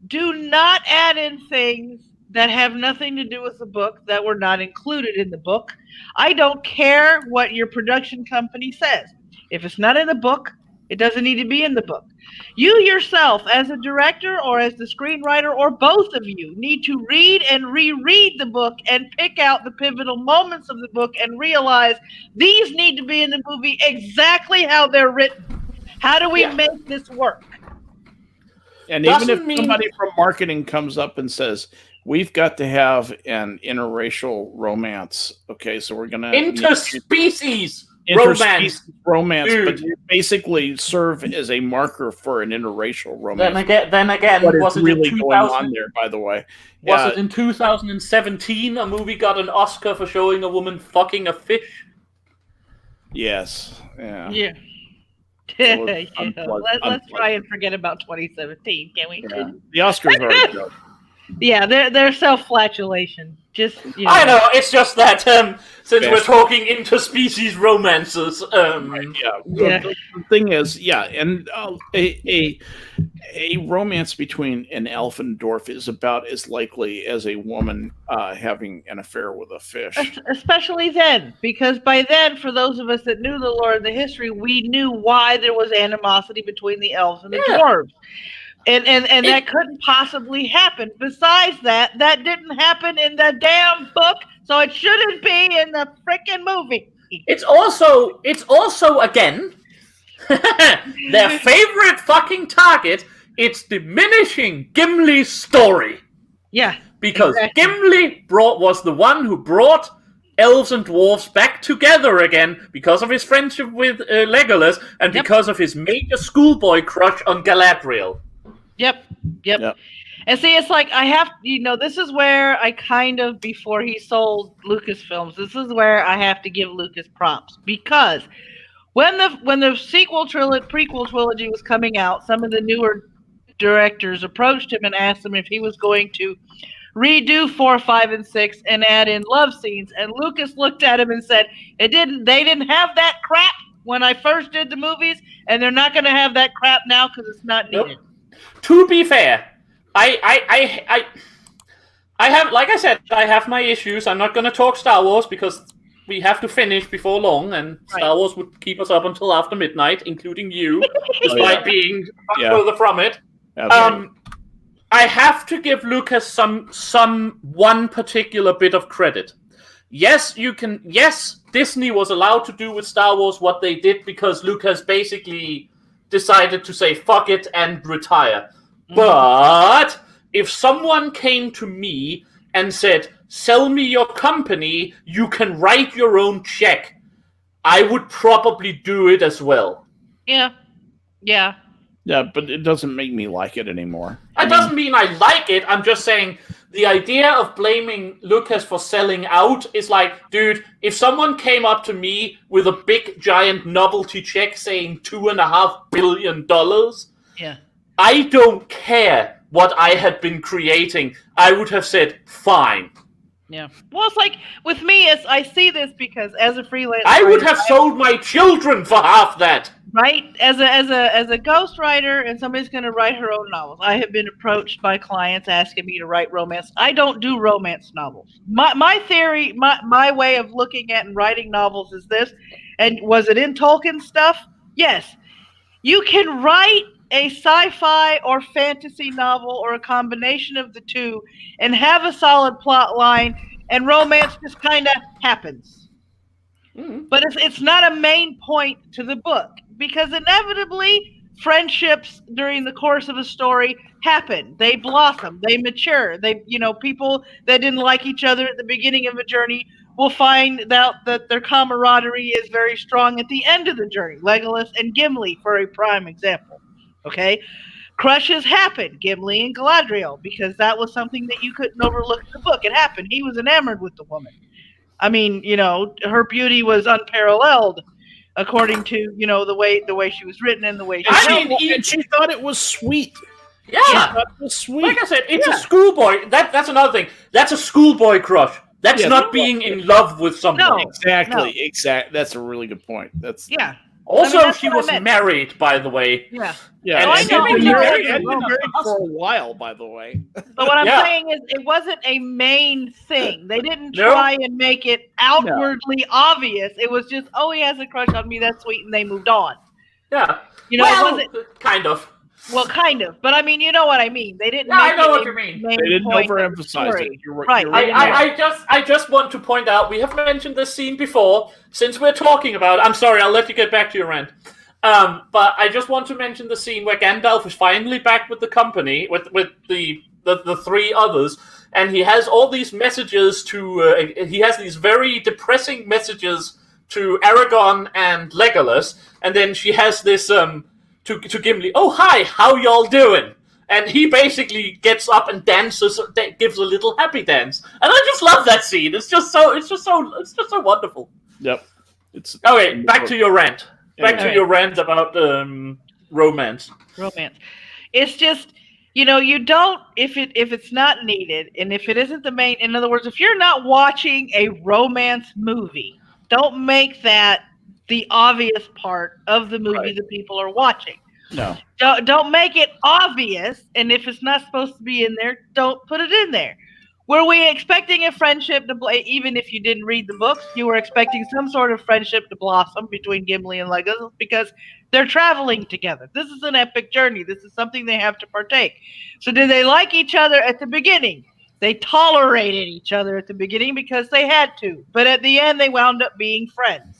do not add in things that have nothing to do with the book that were not included in the book. I don't care what your production company says. If it's not in the book, it doesn't need to be in the book. You yourself, as a director or as the screenwriter, or both of you, need to read and reread the book and pick out the pivotal moments of the book and realize these need to be in the movie exactly how they're written. How do we make this work? And even if somebody from marketing comes up and says, we've got to have an interracial romance, okay, so we're going to... Interspecies romance, but you basically serve as a marker for an interracial romance. Then again, what was it really going on there, by the way? Was it in 2017 a movie got an Oscar for showing a woman fucking a fish? Yes. Yeah. Let's try and forget about 2017, can we? Yeah. The Oscars are a joke. Yeah, they're self-flatulation. I know, it's just that since we're talking interspecies romances. The thing is, and a romance between an elf and dwarf is about as likely as a woman having an affair with a fish. Especially then, because by then, for those of us that knew the lore and the history, we knew why there was animosity between the elves and the dwarves. And that couldn't possibly happen. Besides that didn't happen in the damn book, so it shouldn't be in the frickin' movie. It's also again, their favorite fucking target, it's diminishing Gimli's story. Yeah. Because exactly. Gimli was the one who brought elves and dwarves back together again because of his friendship with Legolas and because of his major schoolboy crush on Galadriel. Yep. And see, it's like I have, this is where I kind of, before he sold Lucasfilms, this is where I have to give Lucas props, because when the prequel trilogy was coming out, some of the newer directors approached him and asked him if he was going to redo 4, 5, and 6 and add in love scenes, and Lucas looked at him and said, they didn't have that crap when I first did the movies, and they're not going to have that crap now because it's not needed. To be fair, I have, like I said, I have my issues. I'm not going to talk Star Wars because we have to finish before long, and Star Wars would keep us up until after midnight, including you, despite being further from it. I have to give Lucas some one particular bit of credit. Yes, Disney was allowed to do with Star Wars what they did because Lucas basically decided to say fuck it and retire. But if someone came to me and said, sell me your company, you can write your own check, I would probably do it as well. Yeah, but it doesn't make me like it anymore. It doesn't mean I like it. I'm just saying the idea of blaming Lucas for selling out is like, dude, if someone came up to me with a big, giant novelty check saying $2.5 billion, I don't care what I had been creating. I would have said, fine. Yeah. Well, it's like with me, I see this because as a freelance, I would have sold my children for half that. Right, as a ghostwriter, and somebody's going to write her own novels. I have been approached by clients asking me to write romance. I don't do romance novels. My theory, my way of looking at and writing novels is this. And was it in Tolkien stuff? Yes, you can write a sci-fi or fantasy novel or a combination of the two, and have a solid plot line, and romance just kind of happens. But it's not a main point to the book. Because inevitably, friendships during the course of a story happen. They blossom. They mature. People that didn't like each other at the beginning of a journey will find out that their camaraderie is very strong at the end of the journey. Legolas and Gimli, for a prime example. Okay? Crushes happen. Gimli and Galadriel, because that was something that you couldn't overlook in the book. It happened. He was enamored with the woman. I mean, her beauty was unparalleled. According to the way she was written and the way she thought it was sweet. Yeah, it was sweet. Like I said, it's a schoolboy. That's another thing. That's a schoolboy crush. That's not being in love with someone. No, exactly. That's a really good point. Also, she was married, by the way. Yeah. And I know. been married for a while, by the way. But what I'm saying is, it wasn't a main thing. They didn't try and make it outwardly obvious. It was just, he has a crush on me. That's sweet, and they moved on. Yeah. It wasn't kind of. Well, kind of, but I mean, you know what I mean. They didn't. I know what you mean. They didn't overemphasize it. You're right. I just want to point out, we have mentioned this scene before. Since we're talking about, I'm sorry, I'll let you get back to your rant. But I just want to mention the scene where Gandalf is finally back with the company, with the three others, and he has all these messages to. He has these very depressing messages to Aragorn and Legolas, and then she has this to Gimli, oh hi, how y'all doing? And he basically gets up and dances, gives a little happy dance, and I just love that scene. It's just so wonderful. Yep. Okay, back to your rant. To your rant about romance. Romance. It's just, you don't, if it's not needed, and if it isn't the main. In other words, if you're not watching a romance movie, don't make that the obvious part of the movie that people are watching. No. Don't make it obvious, and if it's not supposed to be in there, don't put it in there. Were we expecting a friendship to even if you didn't read the books, you were expecting some sort of friendship to blossom between Gimli and Legolas because they're traveling together. This is an epic journey. This is something they have to partake. So did they like each other at the beginning? They tolerated each other at the beginning because they had to. But at the end, they wound up being friends.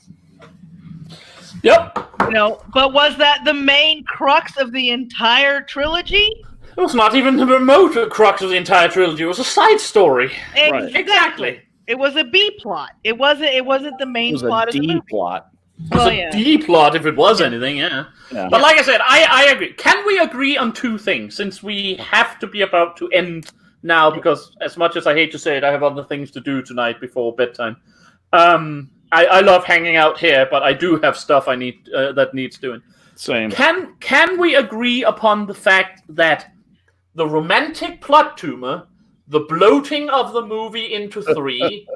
Yep. But was that the main crux of the entire trilogy? It was not even the remote crux of the entire trilogy. It was a side story. Right. Exactly. It was a B plot. It wasn't the main plot of the movie. plot. It was a D plot if it was anything, yeah. But like I said, I agree. Can we agree on two things, since we have to be about to end now, because as much as I hate to say it, I have other things to do tonight before bedtime. I love hanging out here, but I do have stuff I need that needs doing. Same. Can we agree upon the fact that the romantic plot tumor, the bloating of the movie into 3,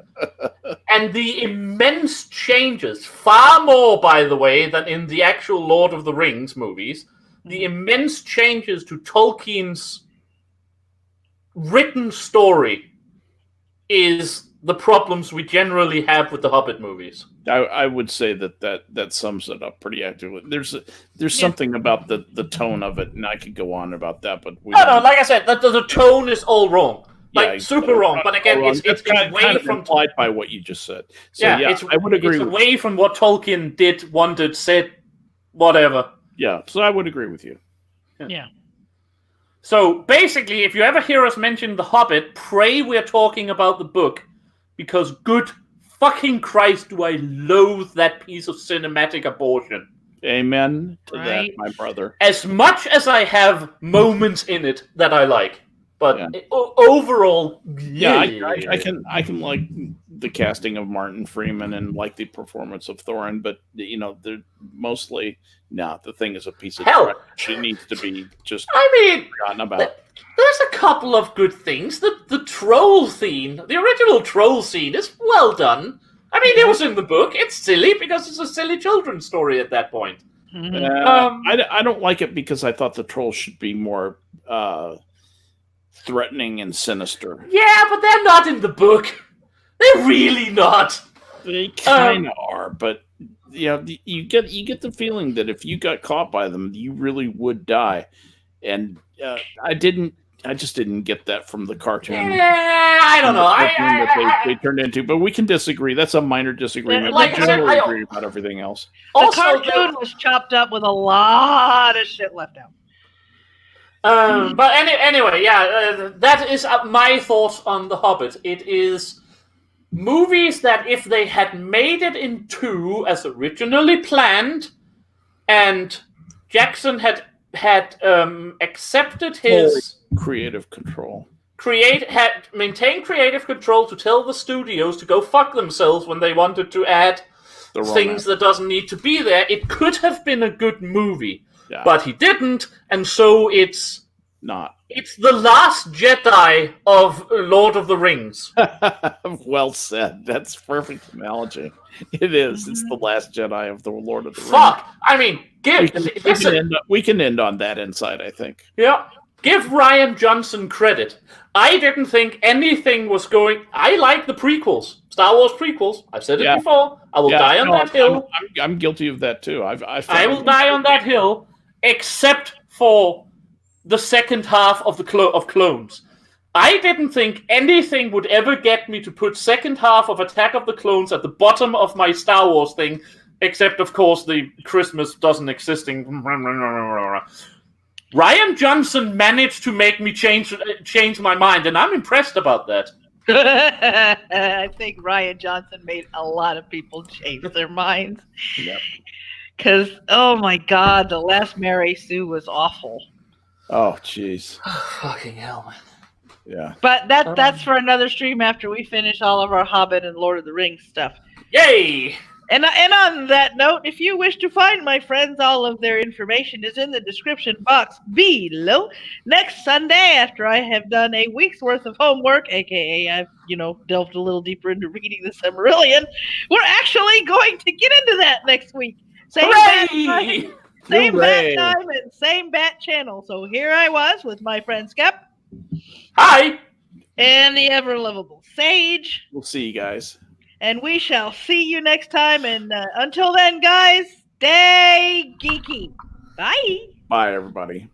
and the immense changes, far more, by the way, than in the actual Lord of the Rings movies, the immense changes to Tolkien's written story is the problems we generally have with the Hobbit movies? I would say that sums it up pretty accurately. There's something about the tone of it, and I could go on about that, but like I said, the tone is all wrong. Super wrong. But again, it's kind away of from implied by what you just said. So I would agree. It's away from what Tolkien did, wanted, said, whatever. Yeah, so I would agree with you. Yeah. So basically, if you ever hear us mention The Hobbit, pray we're talking about the book, because good fucking Christ, do I loathe that piece of cinematic abortion. Amen to that, my brother. As much as I have moments in it that I like, but overall, I can like the casting of Martin Freeman and like the performance of Thorin, but they're mostly the thing is a piece of trash. She needs to be just forgotten about. There's a couple of good things. The troll scene, the original troll scene, is well done. I mean, it was in the book. It's silly because it's a silly children's story at that point. I don't like it because I thought the trolls should be more threatening and sinister. Yeah, but they're not in the book. They're really not. They kind of are, but you get the feeling that if you got caught by them, you really would die. And I just didn't get that from the cartoon. Yeah, I don't know. They turned into, but we can disagree. That's a minor disagreement. Like we generally agree about everything else. The cartoon was chopped up with a lot of shit left out. But anyway, that is my thoughts on The Hobbit. It is movies that if they had made it in 2 as originally planned, and Jackson had accepted his creative control, maintained creative control to tell the studios to go fuck themselves when they wanted to add things that doesn't need to be there, it could have been a good movie. Yeah. But he didn't, and so it's not. It's the Last Jedi of Lord of the Rings. Well said. That's perfect analogy. It is. It's the Last Jedi of the Lord of the Rings. Fuck. I mean, we can end on that insight, I think. Yeah. Give Rian Johnson credit. I didn't think anything was going... I like the prequels. Star Wars prequels. I've said it before. I will die on that hill. I'm guilty of that, too. I will die on that hill, except for the second half of of Clones. I didn't think anything would ever get me to put second half of Attack of the Clones at the bottom of my Star Wars thing, except, of course, the Christmas doesn't existing. Rian Johnson managed to make me change my mind, and I'm impressed about that. I think Rian Johnson made a lot of people change their minds. Yep. Because, oh my God, The Last Mary Sue was awful. Oh, jeez. Fucking hell, man. Yeah. But that's for another stream after we finish all of our Hobbit and Lord of the Rings stuff. Yay! And on that note, if you wish to find my friends, all of their information is in the description box below. Next Sunday, after I have done a week's worth of homework, aka I've delved a little deeper into reading the Silmarillion, we're actually going to get into that next week. Same bat time and same bat channel. So here I was with my friend Skep. Hi. And the ever lovable Sage. We'll see you guys. And we shall see you next time. And until then, guys, stay geeky. Bye. Bye, everybody.